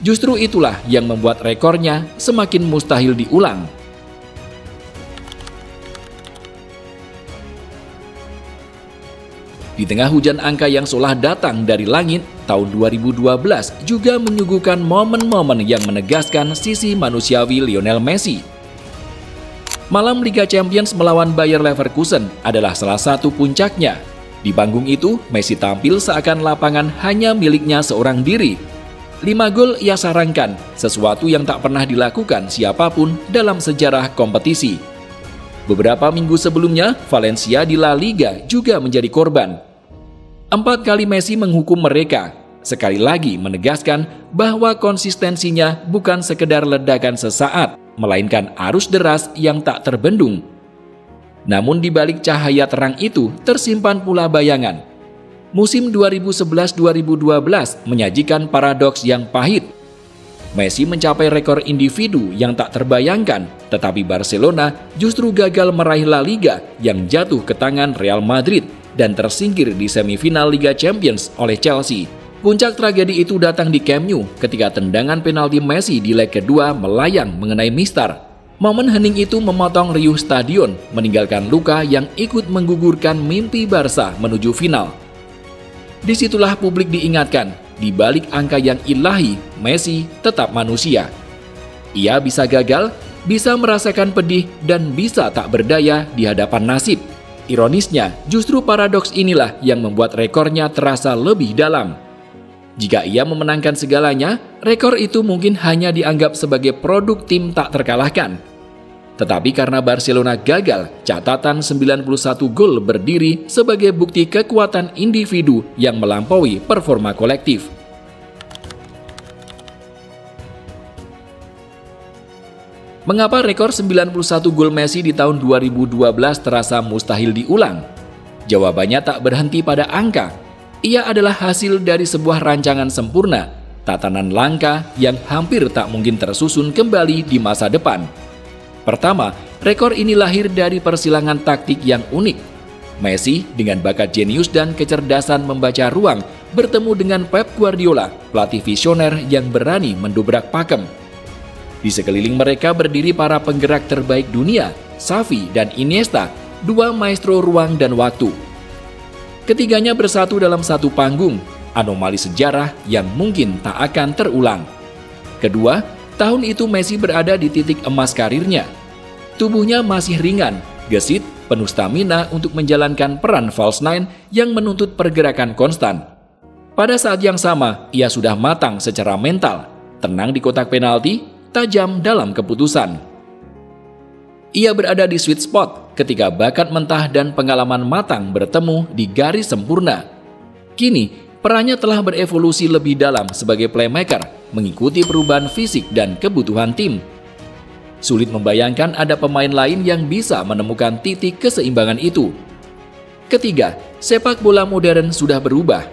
Justru itulah yang membuat rekornya semakin mustahil diulang. Di tengah hujan angka yang seolah datang dari langit, tahun 2012 juga menyuguhkan momen-momen yang menegaskan sisi manusiawi Lionel Messi. Malam Liga Champions melawan Bayer Leverkusen adalah salah satu puncaknya. Di panggung itu, Messi tampil seakan lapangan hanya miliknya seorang diri. 5 gol ia sarangkan, sesuatu yang tak pernah dilakukan siapapun dalam sejarah kompetisi. Beberapa minggu sebelumnya, Valencia di La Liga juga menjadi korban. 4 kali Messi menghukum mereka, sekali lagi menegaskan bahwa konsistensinya bukan sekedar ledakan sesaat, melainkan arus deras yang tak terbendung. Namun di balik cahaya terang itu tersimpan pula bayangan. Musim 2011-2012 menyajikan paradoks yang pahit. Messi mencapai rekor individu yang tak terbayangkan, tetapi Barcelona justru gagal meraih La Liga yang jatuh ke tangan Real Madrid dan tersingkir di semifinal Liga Champions oleh Chelsea. Puncak tragedi itu datang di Camp Nou ketika tendangan penalti Messi di leg kedua melayang mengenai mistar. Momen hening itu memotong riuh stadion, meninggalkan luka yang ikut menggugurkan mimpi Barca menuju final. Disitulah publik diingatkan, di balik angka yang ilahi, Messi tetap manusia. Ia bisa gagal, bisa merasakan pedih, dan bisa tak berdaya di hadapan nasib. Ironisnya, justru paradoks inilah yang membuat rekornya terasa lebih dalam. Jika ia memenangkan segalanya, rekor itu mungkin hanya dianggap sebagai produk tim tak terkalahkan. Tetapi karena Barcelona gagal, catatan 91 gol berdiri sebagai bukti kekuatan individu yang melampaui performa kolektif. Mengapa rekor 91 gol Messi di tahun 2012 terasa mustahil diulang? Jawabannya tak berhenti pada angka. Ia adalah hasil dari sebuah rancangan sempurna, tatanan langka yang hampir tak mungkin tersusun kembali di masa depan. Pertama, rekor ini lahir dari persilangan taktik yang unik. Messi dengan bakat jenius dan kecerdasan membaca ruang bertemu dengan Pep Guardiola, pelatih visioner yang berani mendobrak pakem. Di sekeliling mereka berdiri para penggerak terbaik dunia, Xavi dan Iniesta, dua maestro ruang dan waktu. Ketiganya bersatu dalam satu panggung, anomali sejarah yang mungkin tak akan terulang. Kedua, tahun itu Messi berada di titik emas karirnya. Tubuhnya masih ringan, gesit, penuh stamina untuk menjalankan peran false nine yang menuntut pergerakan konstan. Pada saat yang sama, ia sudah matang secara mental, tenang di kotak penalti, tajam dalam keputusan. Ia berada di sweet spot ketika bakat mentah dan pengalaman matang bertemu di garis sempurna. Kini, perannya telah berevolusi lebih dalam sebagai playmaker, mengikuti perubahan fisik dan kebutuhan tim. Sulit membayangkan ada pemain lain yang bisa menemukan titik keseimbangan itu. Ketiga, sepak bola modern sudah berubah.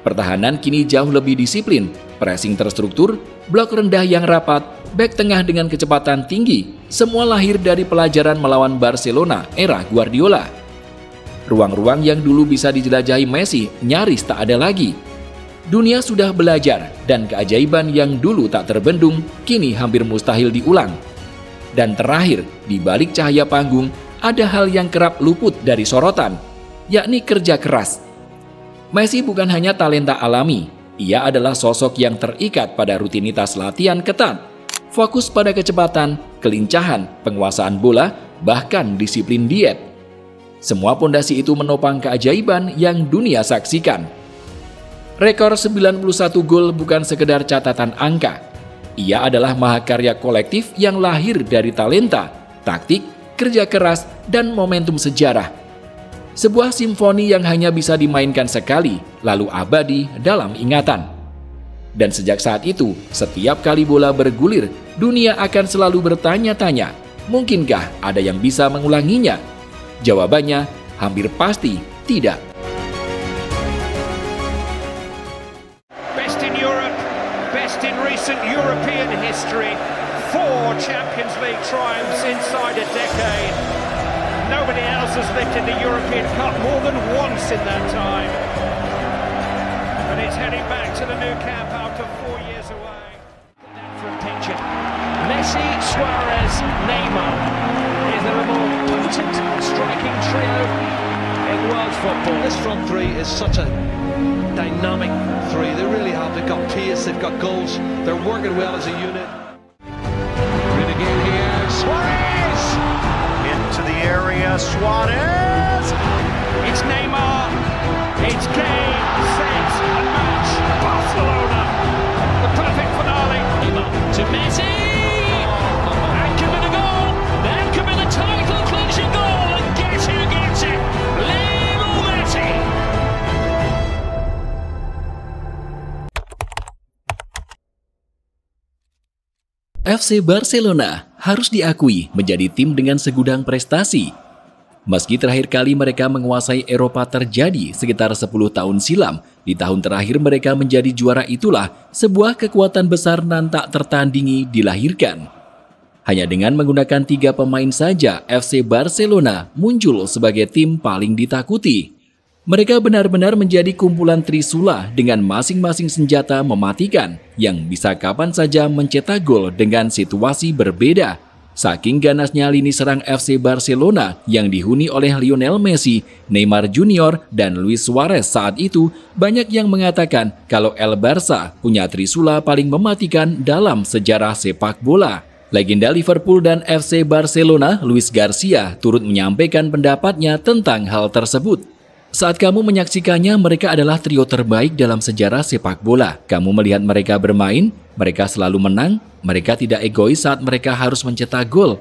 Pertahanan kini jauh lebih disiplin, pressing terstruktur, blok rendah yang rapat, bek tengah dengan kecepatan tinggi, semua lahir dari pelajaran melawan Barcelona era Guardiola. Ruang-ruang yang dulu bisa dijelajahi Messi nyaris tak ada lagi. Dunia sudah belajar, dan keajaiban yang dulu tak terbendung kini hampir mustahil diulang. Dan terakhir, di balik cahaya panggung, ada hal yang kerap luput dari sorotan, yakni kerja keras. Messi bukan hanya talenta alami, ia adalah sosok yang terikat pada rutinitas latihan ketat, fokus pada kecepatan, kelincahan, penguasaan bola, bahkan disiplin diet. Semua pondasi itu menopang keajaiban yang dunia saksikan. Rekor 91 gol bukan sekedar catatan angka. Ia adalah mahakarya kolektif yang lahir dari talenta, taktik, kerja keras, dan momentum sejarah. Sebuah simfoni yang hanya bisa dimainkan sekali, lalu abadi dalam ingatan. Dan sejak saat itu, setiap kali bola bergulir, dunia akan selalu bertanya-tanya, mungkinkah ada yang bisa mengulanginya? Jawabannya hampir pasti tidak. history. 4 Champions League triumphs inside a decade. Nobody else has lifted the European Cup more than once in that time. And it's heading back to the Nou Camp after 4 years away. From picture. Messi, Suarez, Neymar. Is there a more potent striking trio in world football? This front three is such a dynamic three. They really have. They've got pace, they've got goals. They're working well as a unit. In again here, Suarez! Into the area, Suarez! It's Neymar. It's game, set, and match. Barcelona. The perfect finale. Neymar to Messi. And could be the goal. That could be the title clinching goal. And guess who gets it? Lionel Messi. FC Barcelona harus diakui menjadi tim dengan segudang prestasi. Meski terakhir kali mereka menguasai Eropa terjadi sekitar 10 tahun silam, di tahun terakhir mereka menjadi juara itulah sebuah kekuatan besar nan tak tertandingi dilahirkan. Hanya dengan menggunakan 3 pemain saja, FC Barcelona muncul sebagai tim paling ditakuti. Mereka benar-benar menjadi kumpulan trisula dengan masing-masing senjata mematikan yang bisa kapan saja mencetak gol dengan situasi berbeda. Saking ganasnya lini serang FC Barcelona yang dihuni oleh Lionel Messi, Neymar Junior, dan Luis Suarez saat itu, banyak yang mengatakan kalau El Barça punya trisula paling mematikan dalam sejarah sepak bola. Legenda Liverpool dan FC Barcelona, Luis Garcia, turut menyampaikan pendapatnya tentang hal tersebut. Saat kamu menyaksikannya, mereka adalah trio terbaik dalam sejarah sepak bola. Kamu melihat mereka bermain, mereka selalu menang, mereka tidak egois saat mereka harus mencetak gol.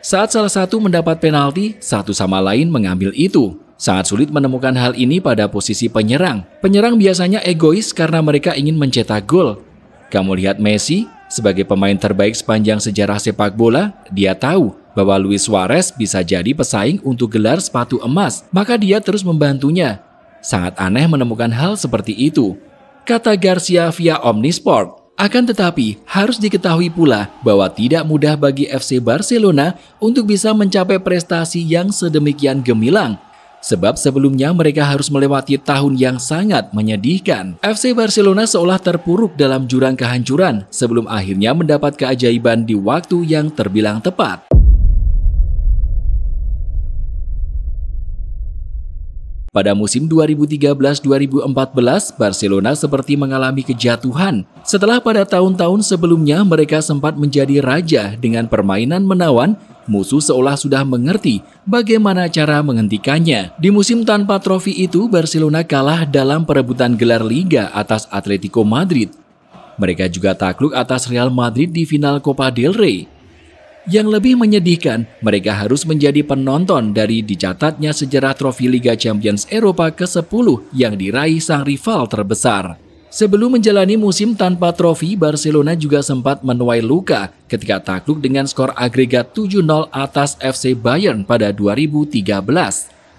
Saat salah satu mendapat penalti, satu sama lain mengambil itu. Sangat sulit menemukan hal ini pada posisi penyerang. Penyerang biasanya egois karena mereka ingin mencetak gol. Kamu lihat Messi, sebagai pemain terbaik sepanjang sejarah sepak bola, dia tahu bahwa Luis Suarez bisa jadi pesaing untuk gelar sepatu emas, maka dia terus membantunya. Sangat aneh menemukan hal seperti itu, kata Garcia via Omnisport. Akan tetapi, harus diketahui pula bahwa tidak mudah bagi FC Barcelona untuk bisa mencapai prestasi yang sedemikian gemilang. Sebab sebelumnya mereka harus melewati tahun yang sangat menyedihkan. FC Barcelona seolah terpuruk dalam jurang kehancuran sebelum akhirnya mendapat keajaiban di waktu yang terbilang tepat. Pada musim 2013-2014, Barcelona seperti mengalami kejatuhan. Setelah pada tahun-tahun sebelumnya mereka sempat menjadi raja dengan permainan menawan, musuh seolah sudah mengerti bagaimana cara menghentikannya. Di musim tanpa trofi itu, Barcelona kalah dalam perebutan gelar Liga atas Atletico Madrid. Mereka juga takluk atas Real Madrid di final Copa del Rey. Yang lebih menyedihkan, mereka harus menjadi penonton dari dicatatnya sejarah trofi Liga Champions Eropa ke-10 yang diraih sang rival terbesar. Sebelum menjalani musim tanpa trofi, Barcelona juga sempat menuai luka ketika takluk dengan skor agregat 7-0 atas FC Bayern pada 2013.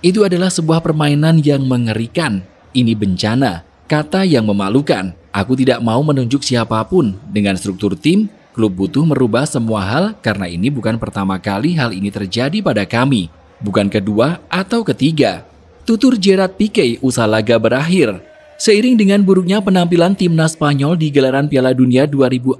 Itu adalah sebuah permainan yang mengerikan. Ini bencana, kata yang memalukan. Aku tidak mau menunjuk siapapun. Dengan struktur tim, klub butuh merubah semua hal karena ini bukan pertama kali hal ini terjadi pada kami. Bukan kedua atau ketiga. Tutur Gerard Piqué usai laga berakhir. Seiring dengan buruknya penampilan timnas Spanyol di gelaran Piala Dunia 2014,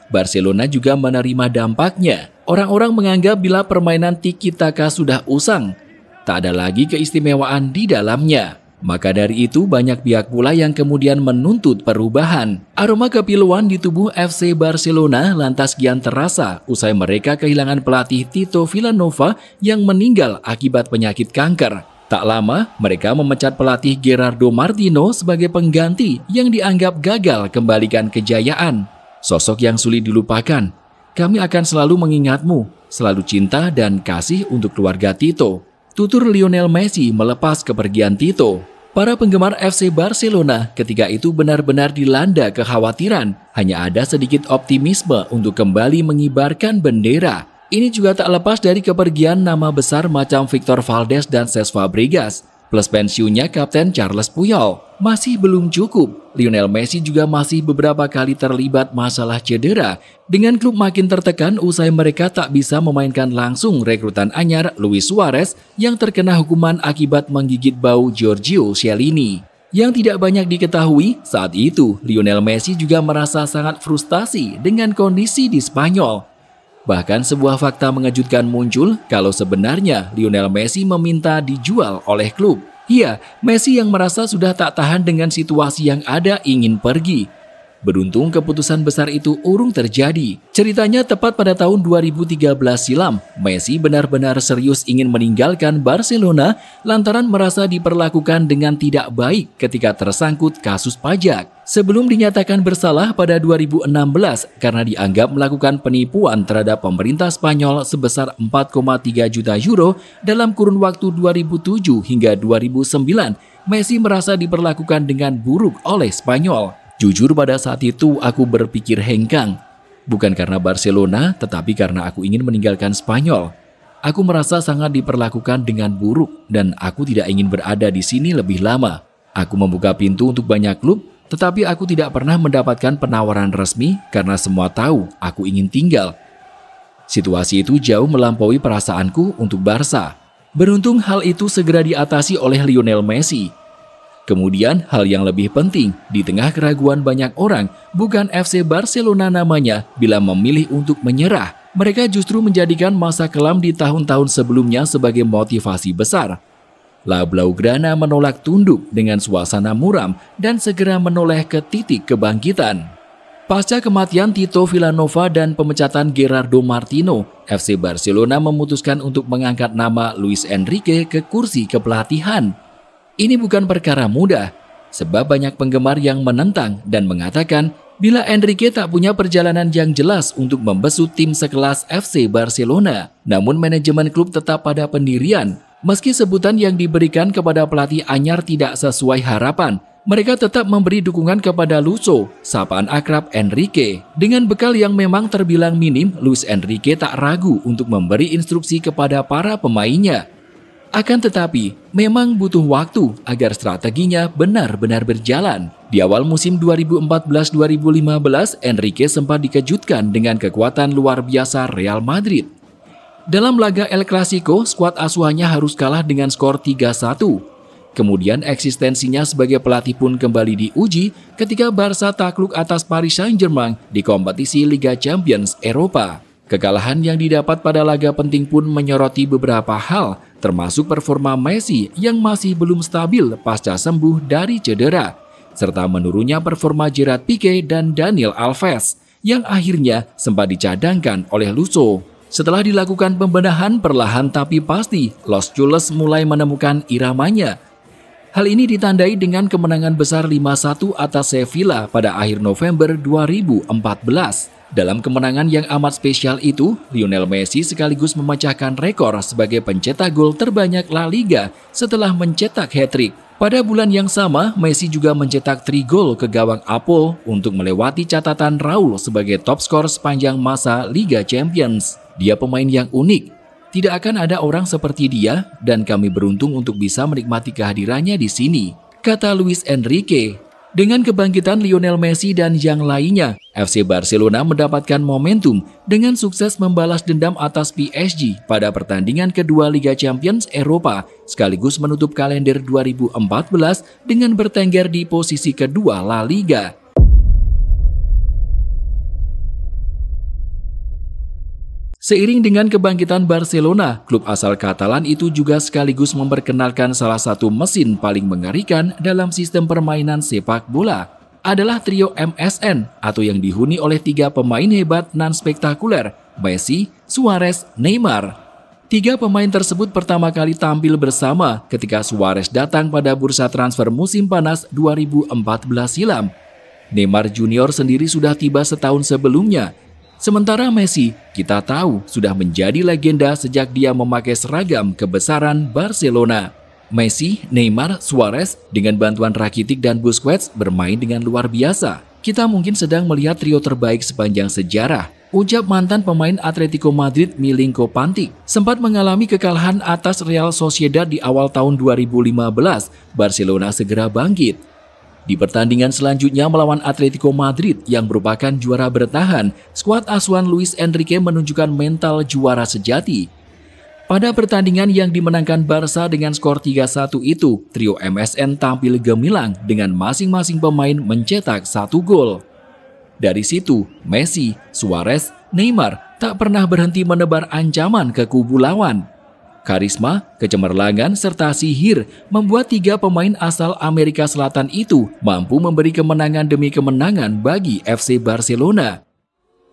Barcelona juga menerima dampaknya. Orang-orang menganggap bila permainan tiki-taka sudah usang, tak ada lagi keistimewaan di dalamnya. Maka dari itu banyak pihak pula yang kemudian menuntut perubahan. Aroma kepiluan di tubuh FC Barcelona lantas kian terasa usai mereka kehilangan pelatih Tito Vilanova yang meninggal akibat penyakit kanker. Tak lama, mereka memecat pelatih Gerardo Martino sebagai pengganti yang dianggap gagal kembalikan kejayaan. Sosok yang sulit dilupakan. Kami akan selalu mengingatmu, selalu cinta dan kasih untuk keluarga Tito. Tutur Lionel Messi melepas kepergian Tito. Para penggemar FC Barcelona ketika itu benar-benar dilanda kekhawatiran. Hanya ada sedikit optimisme untuk kembali mengibarkan bendera. Ini juga tak lepas dari kepergian nama besar macam Victor Valdes dan Cesc Fabregas. Plus pensiunnya Kapten Charles Puyol. Masih belum cukup, Lionel Messi juga masih beberapa kali terlibat masalah cedera, dengan klub makin tertekan usai mereka tak bisa memainkan langsung rekrutan anyar Luis Suarez yang terkena hukuman akibat menggigit bau Giorgio Chiellini. Yang tidak banyak diketahui, saat itu Lionel Messi juga merasa sangat frustasi dengan kondisi di Spanyol. Bahkan sebuah fakta mengejutkan muncul kalau sebenarnya Lionel Messi meminta dijual oleh klub. Iya, Messi yang merasa sudah tak tahan dengan situasi yang ada ingin pergi. Beruntung keputusan besar itu urung terjadi. Ceritanya tepat pada tahun 2013 silam, Messi benar-benar serius ingin meninggalkan Barcelona lantaran merasa diperlakukan dengan tidak baik ketika tersangkut kasus pajak. Sebelum dinyatakan bersalah pada 2016 karena dianggap melakukan penipuan terhadap pemerintah Spanyol sebesar 4,3 juta euro dalam kurun waktu 2007 hingga 2009, Messi merasa diperlakukan dengan buruk oleh Spanyol. Jujur pada saat itu aku berpikir hengkang, bukan karena Barcelona tetapi karena aku ingin meninggalkan Spanyol. Aku merasa sangat diperlakukan dengan buruk dan aku tidak ingin berada di sini lebih lama. Aku membuka pintu untuk banyak klub, tetapi aku tidak pernah mendapatkan penawaran resmi karena semua tahu aku ingin tinggal. Situasi itu jauh melampaui perasaanku untuk Barca. Beruntung hal itu segera diatasi oleh Lionel Messi. Kemudian hal yang lebih penting, di tengah keraguan banyak orang, bukan FC Barcelona namanya bila memilih untuk menyerah. Mereka justru menjadikan masa kelam di tahun-tahun sebelumnya sebagai motivasi besar. La Blaugrana menolak tunduk dengan suasana muram dan segera menoleh ke titik kebangkitan. Pasca kematian Tito Vilanova dan pemecatan Gerardo Martino, FC Barcelona memutuskan untuk mengangkat nama Luis Enrique ke kursi kepelatihan. Ini bukan perkara mudah, sebab banyak penggemar yang menentang dan mengatakan bila Enrique tak punya perjalanan yang jelas untuk membesut tim sekelas FC Barcelona. Namun manajemen klub tetap pada pendirian. Meski sebutan yang diberikan kepada pelatih anyar tidak sesuai harapan, mereka tetap memberi dukungan kepada Luso, sapaan akrab Enrique. Dengan bekal yang memang terbilang minim, Luis Enrique tak ragu untuk memberi instruksi kepada para pemainnya. Akan tetapi, memang butuh waktu agar strateginya benar-benar berjalan. Di awal musim 2014-2015, Enrique sempat dikejutkan dengan kekuatan luar biasa Real Madrid. Dalam laga El Clasico, skuad asuhannya harus kalah dengan skor 3-1. Kemudian eksistensinya sebagai pelatih pun kembali diuji ketika Barca takluk atas Paris Saint-Germain di kompetisi Liga Champions Eropa. Kekalahan yang didapat pada laga penting pun menyoroti beberapa hal, termasuk performa Messi yang masih belum stabil pasca sembuh dari cedera, serta menurunnya performa Gerard Piqué dan Daniel Alves, yang akhirnya sempat dicadangkan oleh Luso. Setelah dilakukan pembenahan perlahan tapi pasti, Los Culés mulai menemukan iramanya. Hal ini ditandai dengan kemenangan besar 5-1 atas Sevilla pada akhir November 2014. Dalam kemenangan yang amat spesial itu, Lionel Messi sekaligus memecahkan rekor sebagai pencetak gol terbanyak La Liga setelah mencetak hat-trick. Pada bulan yang sama, Messi juga mencetak 3 gol ke gawang Apol untuk melewati catatan Raul sebagai top skor sepanjang masa Liga Champions. Dia pemain yang unik. Tidak akan ada orang seperti dia dan kami beruntung untuk bisa menikmati kehadirannya di sini, kata Luis Enrique. Dengan kebangkitan Lionel Messi dan yang lainnya, FC Barcelona mendapatkan momentum dengan sukses membalas dendam atas PSG pada pertandingan kedua Liga Champions Eropa, sekaligus menutup kalender 2014 dengan bertengger di posisi kedua La Liga. Seiring dengan kebangkitan Barcelona, klub asal Katalan itu juga sekaligus memperkenalkan salah satu mesin paling mengerikan dalam sistem permainan sepak bola. Adalah trio MSN atau yang dihuni oleh 3 pemain hebat non-spektakuler, Messi, Suarez, Neymar. 3 pemain tersebut pertama kali tampil bersama ketika Suarez datang pada bursa transfer musim panas 2014 silam. Neymar Junior sendiri sudah tiba setahun sebelumnya. Sementara Messi, kita tahu sudah menjadi legenda sejak dia memakai seragam kebesaran Barcelona. Messi, Neymar, Suarez dengan bantuan Rakitic dan Busquets bermain dengan luar biasa. Kita mungkin sedang melihat trio terbaik sepanjang sejarah. ucap mantan pemain Atletico Madrid Milinko Pantic. Sempat mengalami kekalahan atas Real Sociedad di awal tahun 2015, Barcelona segera bangkit. Di pertandingan selanjutnya melawan Atletico Madrid yang merupakan juara bertahan, skuad asuhan Luis Enrique menunjukkan mental juara sejati. Pada pertandingan yang dimenangkan Barca dengan skor 3-1 itu, trio MSN tampil gemilang dengan masing-masing pemain mencetak 1 gol. Dari situ, Messi, Suarez, Neymar tak pernah berhenti menebar ancaman ke kubu lawan. Karisma, kecemerlangan, serta sihir membuat 3 pemain asal Amerika Selatan itu mampu memberi kemenangan demi kemenangan bagi FC Barcelona.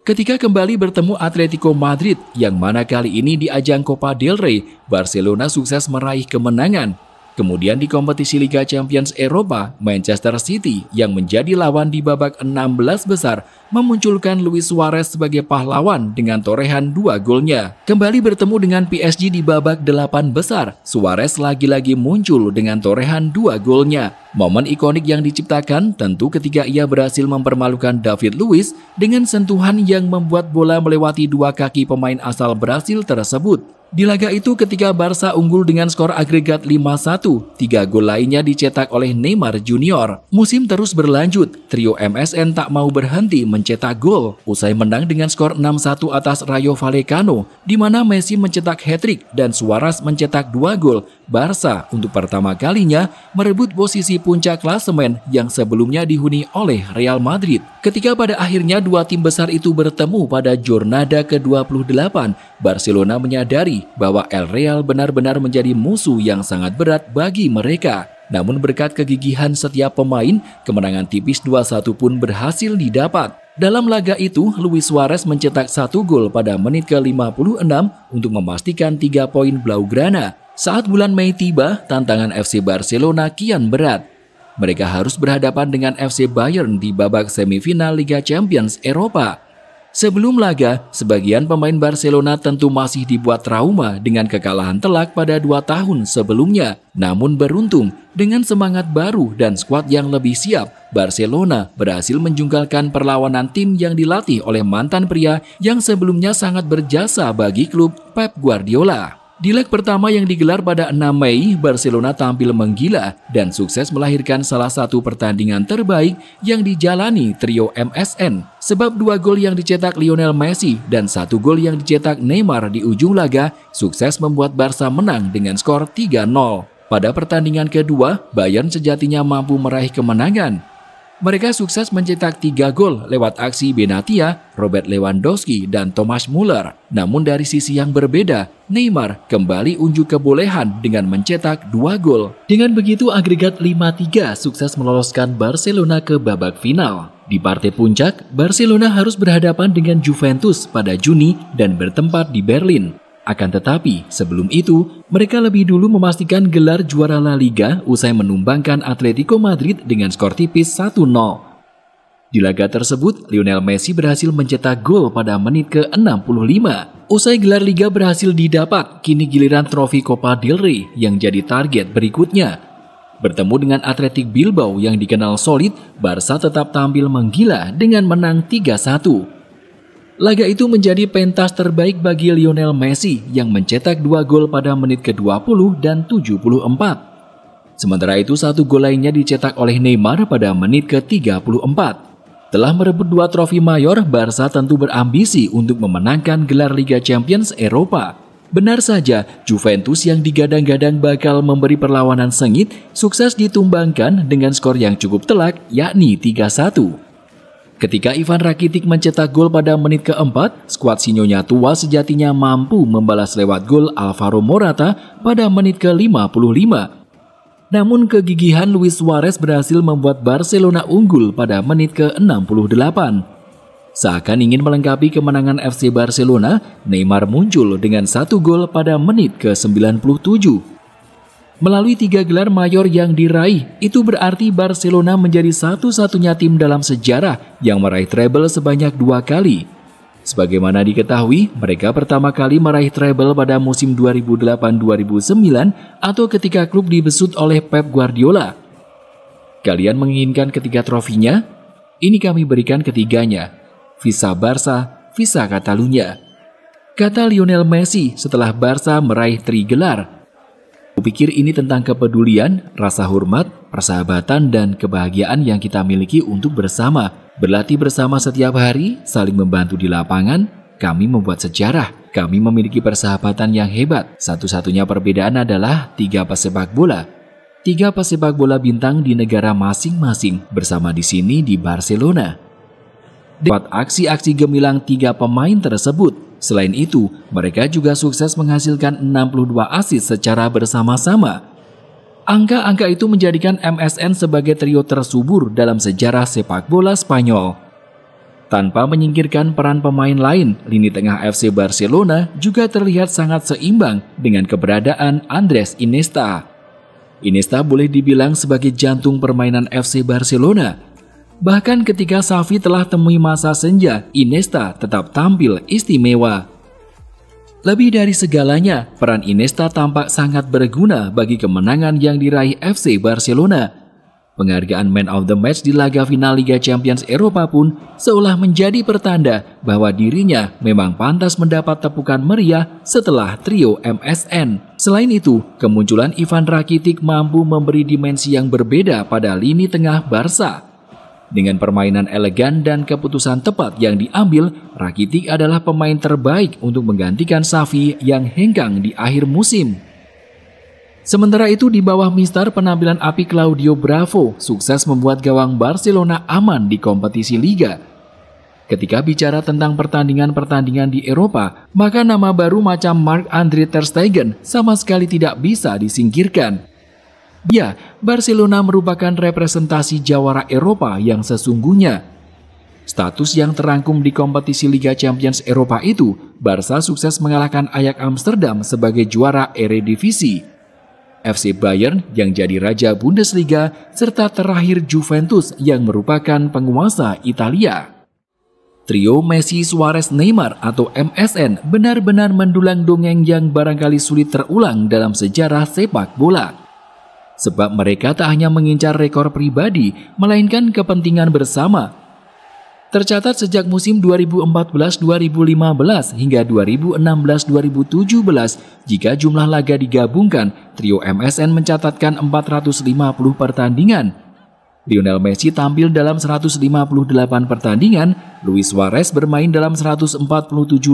Ketika kembali bertemu Atletico Madrid yang mana kali ini di ajang Copa del Rey, Barcelona sukses meraih kemenangan. Kemudian di kompetisi Liga Champions Eropa, Manchester City yang menjadi lawan di babak 16 besar memunculkan Luis Suarez sebagai pahlawan dengan torehan 2 golnya. Kembali bertemu dengan PSG di babak 8 besar, Suarez lagi-lagi muncul dengan torehan 2 golnya. Momen ikonik yang diciptakan tentu ketika ia berhasil mempermalukan David Luiz dengan sentuhan yang membuat bola melewati 2 kaki pemain asal Brasil tersebut. Di laga itu ketika Barca unggul dengan skor agregat 5-1, 3 gol lainnya dicetak oleh Neymar Junior. Musim terus berlanjut, trio MSN tak mau berhenti mencetak gol. Usai menang dengan skor 6-1 atas Rayo Vallecano, di mana Messi mencetak hat-trick dan Suarez mencetak 2 gol, Barca untuk pertama kalinya merebut posisi puncak klasemen yang sebelumnya dihuni oleh Real Madrid. Ketika pada akhirnya 2 tim besar itu bertemu pada jornada ke-28, Barcelona menyadari bahwa El Real benar-benar menjadi musuh yang sangat berat bagi mereka. Namun berkat kegigihan setiap pemain, kemenangan tipis 2-1 pun berhasil didapat. Dalam laga itu, Luis Suarez mencetak 1 gol pada menit ke-56 untuk memastikan 3 poin Blaugrana. Saat bulan Mei tiba, tantangan FC Barcelona kian berat. Mereka harus berhadapan dengan FC Bayern di babak semifinal Liga Champions Eropa. Sebelum laga, sebagian pemain Barcelona tentu masih dibuat trauma dengan kekalahan telak pada 2 tahun sebelumnya. Namun beruntung, dengan semangat baru dan skuad yang lebih siap, Barcelona berhasil menjungkalkan perlawanan tim yang dilatih oleh mantan pria yang sebelumnya sangat berjasa bagi klub, Pep Guardiola. Di leg pertama yang digelar pada 6 Mei, Barcelona tampil menggila dan sukses melahirkan salah satu pertandingan terbaik yang dijalani trio MSN. Sebab 2 gol yang dicetak Lionel Messi dan 1 gol yang dicetak Neymar di ujung laga sukses membuat Barca menang dengan skor 3-0. Pada pertandingan kedua, Bayern sejatinya mampu meraih kemenangan. Mereka sukses mencetak 3 gol lewat aksi Benatia, Robert Lewandowski, dan Thomas Müller. Namun dari sisi yang berbeda, Neymar kembali unjuk kebolehan dengan mencetak 2 gol. Dengan begitu agregat 5-3 sukses meloloskan Barcelona ke babak final. Di partai puncak, Barcelona harus berhadapan dengan Juventus pada Juni dan bertempat di Berlin. Akan tetapi, sebelum itu, mereka lebih dulu memastikan gelar juara La Liga usai menumbangkan Atletico Madrid dengan skor tipis 1-0. Di laga tersebut, Lionel Messi berhasil mencetak gol pada menit ke-65. Usai gelar Liga berhasil didapat, kini giliran trofi Copa del Rey yang jadi target berikutnya. Bertemu dengan Athletic Bilbao yang dikenal solid, Barca tetap tampil menggila dengan menang 3-1. Laga itu menjadi pentas terbaik bagi Lionel Messi yang mencetak 2 gol pada menit ke-20 dan 74. Sementara itu 1 gol lainnya dicetak oleh Neymar pada menit ke-34. Telah merebut 2 trofi mayor, Barca tentu berambisi untuk memenangkan gelar Liga Champions Eropa. Benar saja, Juventus yang digadang-gadang bakal memberi perlawanan sengit sukses ditumbangkan dengan skor yang cukup telak yakni 3-1. Ketika Ivan Rakitic mencetak gol pada menit ke-4, skuad Sinyonya tua sejatinya mampu membalas lewat gol Alvaro Morata pada menit ke-55. Namun kegigihan Luis Suarez berhasil membuat Barcelona unggul pada menit ke-68. Seakan ingin melengkapi kemenangan FC Barcelona, Neymar muncul dengan 1 gol pada menit ke-97. Melalui 3 gelar mayor yang diraih, itu berarti Barcelona menjadi satu-satunya tim dalam sejarah yang meraih treble sebanyak 2 kali. Sebagaimana diketahui, mereka pertama kali meraih treble pada musim 2008-2009 atau ketika klub dibesut oleh Pep Guardiola. Kalian menginginkan ketiga trofinya? Ini kami berikan ketiganya. Visa Barca, visa Catalunya. Kata Lionel Messi setelah Barca meraih 3 gelar, "Kupikir ini tentang kepedulian, rasa hormat, persahabatan, dan kebahagiaan yang kita miliki untuk bersama. Berlatih bersama setiap hari, saling membantu di lapangan, kami membuat sejarah. Kami memiliki persahabatan yang hebat. Satu-satunya perbedaan adalah 3 pesepak bola. 3 pesepak bola bintang di negara masing-masing bersama di sini di Barcelona." Dapat aksi-aksi gemilang 3 pemain tersebut. Selain itu, mereka juga sukses menghasilkan 62 assist secara bersama-sama. Angka-angka itu menjadikan MSN sebagai trio tersubur dalam sejarah sepak bola Spanyol. Tanpa menyingkirkan peran pemain lain, lini tengah FC Barcelona juga terlihat sangat seimbang dengan keberadaan Andrés Iniesta. Iniesta boleh dibilang sebagai jantung permainan FC Barcelona. Bahkan ketika Xavi telah temui masa senja, Iniesta tetap tampil istimewa. Lebih dari segalanya, peran Iniesta tampak sangat berguna bagi kemenangan yang diraih FC Barcelona. Penghargaan Man of the Match di laga final Liga Champions Eropa pun seolah menjadi pertanda bahwa dirinya memang pantas mendapat tepukan meriah setelah trio MSN. Selain itu, kemunculan Ivan Rakitic mampu memberi dimensi yang berbeda pada lini tengah Barca. Dengan permainan elegan dan keputusan tepat yang diambil, Rakitic adalah pemain terbaik untuk menggantikan Xavi yang hengkang di akhir musim. Sementara itu, di bawah mistar penampilan api Claudio Bravo, sukses membuat gawang Barcelona aman di kompetisi Liga. Ketika bicara tentang pertandingan-pertandingan di Eropa, maka nama baru macam Marc-Andre ter Stegen sama sekali tidak bisa disingkirkan. Ya, Barcelona merupakan representasi jawara Eropa yang sesungguhnya. Status yang terangkum di kompetisi Liga Champions Eropa itu, Barca sukses mengalahkan Ajax Amsterdam sebagai juara Eredivisie, FC Bayern yang jadi raja Bundesliga, serta terakhir Juventus yang merupakan penguasa Italia. Trio Messi, Suarez, Neymar atau MSN benar-benar mendulang dongeng yang barangkali sulit terulang dalam sejarah sepak bola. Sebab mereka tak hanya mengincar rekor pribadi, melainkan kepentingan bersama. Tercatat sejak musim 2014-2015 hingga 2016-2017, jika jumlah laga digabungkan, trio MSN mencatatkan 450 pertandingan. Lionel Messi tampil dalam 158 pertandingan, Luis Suarez bermain dalam 147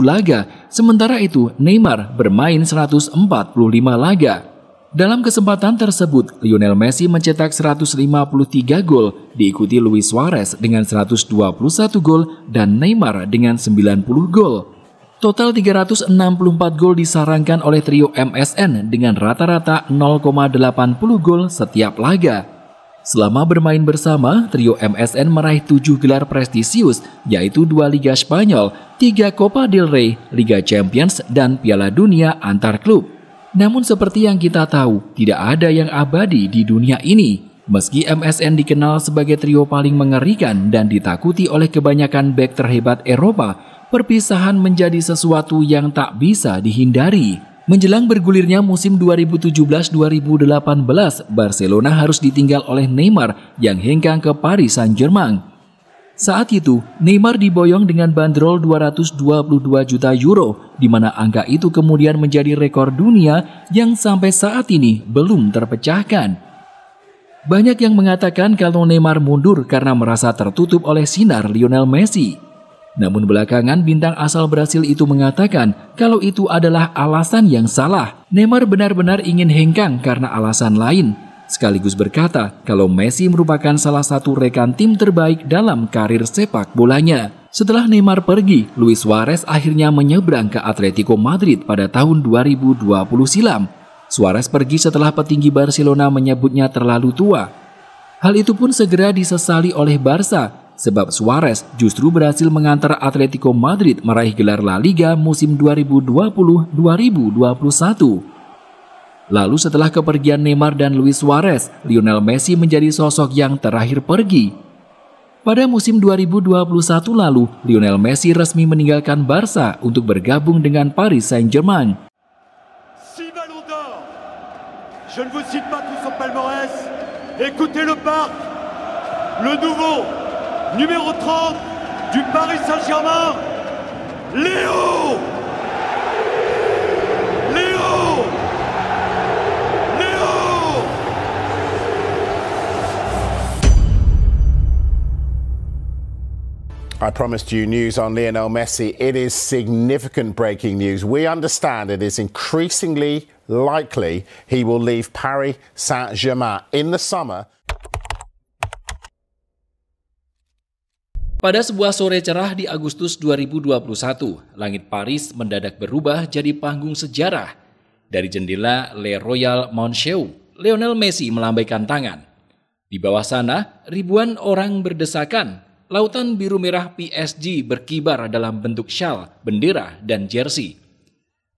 laga, sementara itu Neymar bermain 145 laga. Dalam kesempatan tersebut, Lionel Messi mencetak 153 gol, diikuti Luis Suarez dengan 121 gol dan Neymar dengan 90 gol. Total 364 gol disarankan oleh trio MSN dengan rata-rata 0,80 gol setiap laga. Selama bermain bersama, trio MSN meraih 7 gelar prestisius, yaitu 2 Liga Spanyol, 3 Copa del Rey, Liga Champions, dan Piala Dunia antar klub. Namun seperti yang kita tahu, tidak ada yang abadi di dunia ini. Meski MSN dikenal sebagai trio paling mengerikan dan ditakuti oleh kebanyakan bek terhebat Eropa, perpisahan menjadi sesuatu yang tak bisa dihindari. Menjelang bergulirnya musim 2017-2018, Barcelona harus ditinggal oleh Neymar yang hengkang ke Paris Saint-Germain. Saat itu, Neymar diboyong dengan bandrol 222 juta euro, di mana angka itu kemudian menjadi rekor dunia yang sampai saat ini belum terpecahkan. Banyak yang mengatakan kalau Neymar mundur karena merasa tertutup oleh sinar Lionel Messi. Namun belakangan bintang asal Brasil itu mengatakan kalau itu adalah alasan yang salah. Neymar benar-benar ingin hengkang karena alasan lain. Sekaligus berkata kalau Messi merupakan salah satu rekan tim terbaik dalam karir sepak bolanya. Setelah Neymar pergi, Luis Suarez akhirnya menyeberang ke Atletico Madrid pada tahun 2020 silam. Suarez pergi setelah petinggi Barcelona menyebutnya terlalu tua. Hal itu pun segera disesali oleh Barca, sebab Suarez justru berhasil mengantar Atletico Madrid meraih gelar La Liga musim 2020-2021. Lalu setelah kepergian Neymar dan Luis Suarez, Lionel Messi menjadi sosok yang terakhir pergi. Pada musim 2021 lalu, Lionel Messi resmi meninggalkan Barca untuk bergabung dengan Paris Saint-Germain. 6 ballons d'or. Je ne vous cite pas tout son palmarès. Écoutez le parc, le nouveau numéro 30 du Paris Saint-Germain, Léo! Léo! Léo! I promised you news on Lionel Messi. It is significant breaking news. We understand it is increasingly likely he will leave Paris Saint-Germain in the summer. Pada sebuah sore cerah di Agustus 2021, langit Paris mendadak berubah jadi panggung sejarah. Dari jendela Le Royal Monceau, Lionel Messi melambaikan tangan. Di bawah sana, ribuan orang berdesakan. Lautan biru merah PSG berkibar dalam bentuk syal, bendera, dan jersey.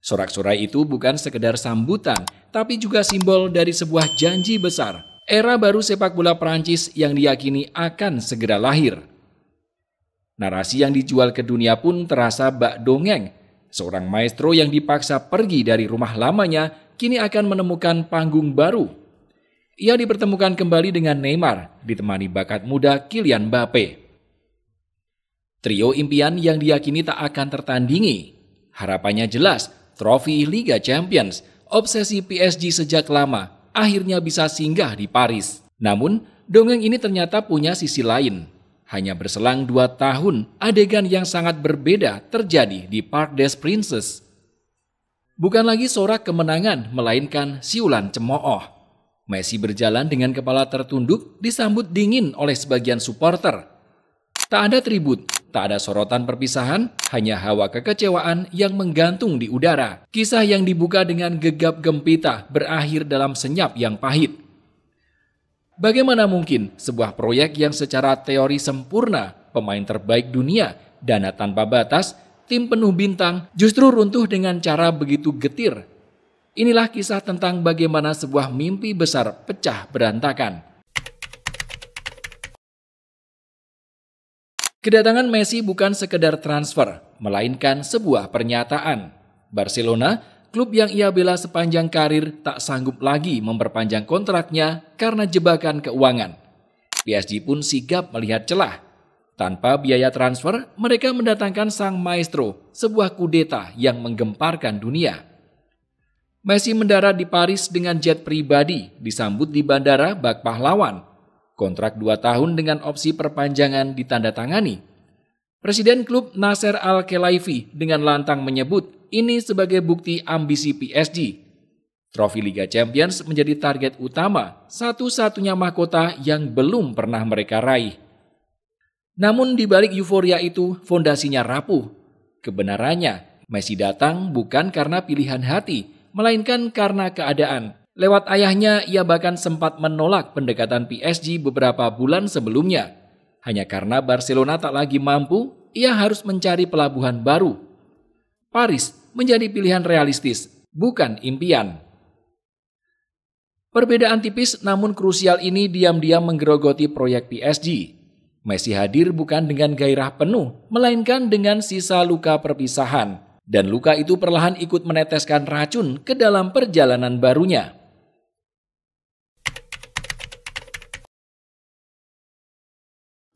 Sorak-sorai itu bukan sekedar sambutan, tapi juga simbol dari sebuah janji besar. Era baru sepak bola Prancis yang diyakini akan segera lahir. Narasi yang dijual ke dunia pun terasa bak dongeng. Seorang maestro yang dipaksa pergi dari rumah lamanya kini akan menemukan panggung baru. Ia dipertemukan kembali dengan Neymar, ditemani bakat muda Kylian Mbappe. Trio impian yang diyakini tak akan tertandingi. Harapannya jelas, trofi Liga Champions, obsesi PSG sejak lama, akhirnya bisa singgah di Paris. Namun, dongeng ini ternyata punya sisi lain. Hanya berselang 2 tahun, adegan yang sangat berbeda terjadi di Parc des Princes. Bukan lagi sorak kemenangan, melainkan siulan cemooh. Messi berjalan dengan kepala tertunduk, disambut dingin oleh sebagian supporter. Tak ada tribut, tak ada sorotan perpisahan, hanya hawa kekecewaan yang menggantung di udara. Kisah yang dibuka dengan gegap gempita berakhir dalam senyap yang pahit. Bagaimana mungkin sebuah proyek yang secara teori sempurna, pemain terbaik dunia, dana tanpa batas, tim penuh bintang, justru runtuh dengan cara begitu getir? Inilah kisah tentang bagaimana sebuah mimpi besar pecah berantakan. Kedatangan Messi bukan sekedar transfer, melainkan sebuah pernyataan. Barcelona, klub yang ia bela sepanjang karir, tak sanggup lagi memperpanjang kontraknya karena jebakan keuangan. PSG pun sigap melihat celah. Tanpa biaya transfer, mereka mendatangkan sang maestro, sebuah kudeta yang menggemparkan dunia. Messi mendarat di Paris dengan jet pribadi, disambut di bandara bak pahlawan. Kontrak 2 tahun dengan opsi perpanjangan ditandatangani. Presiden klub Nasser Al-Khelaifi dengan lantang menyebut ini sebagai bukti ambisi PSG. Trofi Liga Champions menjadi target utama, satu-satunya mahkota yang belum pernah mereka raih. Namun di balik euforia itu, fondasinya rapuh. Kebenarannya, Messi datang bukan karena pilihan hati, melainkan karena keadaan. Lewat ayahnya, ia bahkan sempat menolak pendekatan PSG beberapa bulan sebelumnya. Hanya karena Barcelona tak lagi mampu, ia harus mencari pelabuhan baru. Paris menjadi pilihan realistis, bukan impian. Perbedaan tipis namun krusial ini diam-diam menggerogoti proyek PSG. Messi hadir bukan dengan gairah penuh, melainkan dengan sisa luka perpisahan. Dan luka itu perlahan ikut meneteskan racun ke dalam perjalanan barunya.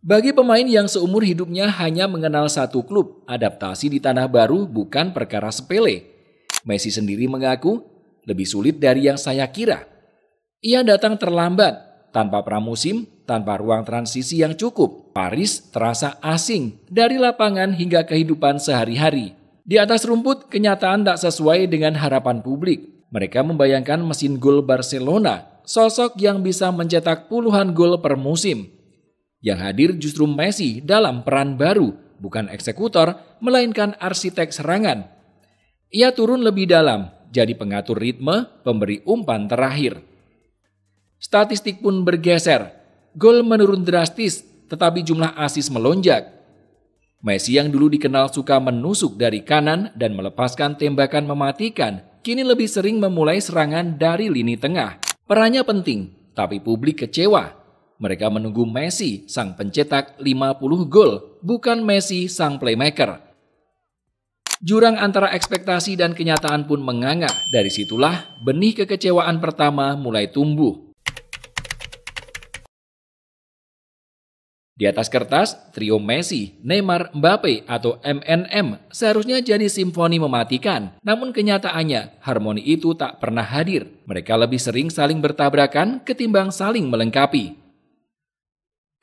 Bagi pemain yang seumur hidupnya hanya mengenal satu klub, adaptasi di tanah baru bukan perkara sepele. Messi sendiri mengaku lebih sulit dari yang saya kira. Ia datang terlambat, tanpa pramusim, tanpa ruang transisi yang cukup. Paris terasa asing dari lapangan hingga kehidupan sehari-hari. Di atas rumput, kenyataan tak sesuai dengan harapan publik. Mereka membayangkan mesin gol Barcelona, sosok yang bisa mencetak puluhan gol per musim. Yang hadir justru Messi dalam peran baru, bukan eksekutor, melainkan arsitek serangan. Ia turun lebih dalam, jadi pengatur ritme, pemberi umpan terakhir. Statistik pun bergeser, gol menurun drastis, tetapi jumlah assist melonjak. Messi yang dulu dikenal suka menusuk dari kanan dan melepaskan tembakan mematikan, kini lebih sering memulai serangan dari lini tengah. Perannya penting, tapi publik kecewa. Mereka menunggu Messi, sang pencetak 50 gol, bukan Messi, sang playmaker. Jurang antara ekspektasi dan kenyataan pun menganga. Dari situlah benih kekecewaan pertama mulai tumbuh. Di atas kertas, trio Messi, Neymar, Mbappe atau MNM seharusnya jadi simfoni mematikan. Namun kenyataannya, harmoni itu tak pernah hadir. Mereka lebih sering saling bertabrakan ketimbang saling melengkapi.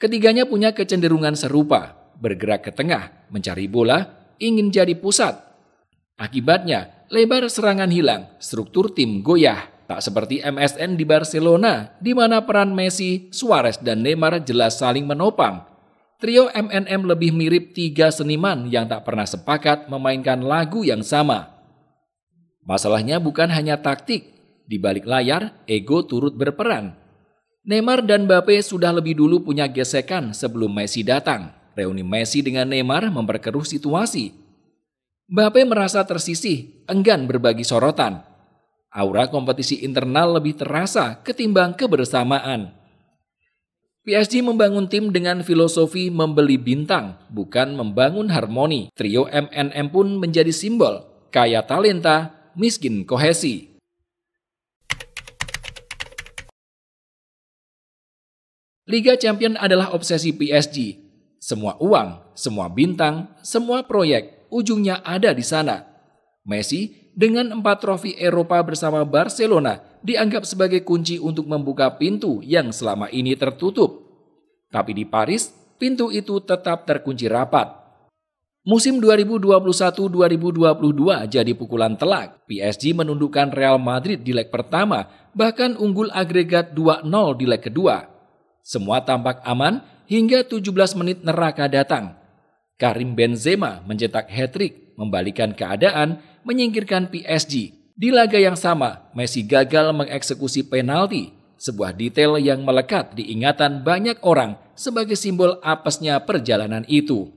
Ketiganya punya kecenderungan serupa, bergerak ke tengah, mencari bola, ingin jadi pusat. Akibatnya, lebar serangan hilang, struktur tim goyah. Tak seperti MSN di Barcelona, di mana peran Messi, Suarez, dan Neymar jelas saling menopang. Trio MNM lebih mirip tiga seniman yang tak pernah sepakat memainkan lagu yang sama. Masalahnya bukan hanya taktik, di balik layar, ego turut berperan. Neymar dan Mbappe sudah lebih dulu punya gesekan sebelum Messi datang. Reuni Messi dengan Neymar memperkeruh situasi. Mbappe merasa tersisih, enggan berbagi sorotan. Aura kompetisi internal lebih terasa ketimbang kebersamaan. PSG membangun tim dengan filosofi membeli bintang, bukan membangun harmoni. Trio MNM pun menjadi simbol, kaya talenta, miskin kohesi. Liga Champions adalah obsesi PSG. Semua uang, semua bintang, semua proyek, ujungnya ada di sana. Messi dengan 4 trofi Eropa bersama Barcelona dianggap sebagai kunci untuk membuka pintu yang selama ini tertutup. Tapi di Paris, pintu itu tetap terkunci rapat. Musim 2021-2022 jadi pukulan telak. PSG menundukkan Real Madrid di leg pertama, bahkan unggul agregat 2-0 di leg kedua. Semua tampak aman hingga 17 menit neraka datang. Karim Benzema mencetak hat-trick, membalikan keadaan, menyingkirkan PSG. Di laga yang sama, Messi gagal mengeksekusi penalti, sebuah detail yang melekat di ingatan banyak orang sebagai simbol apesnya perjalanan itu.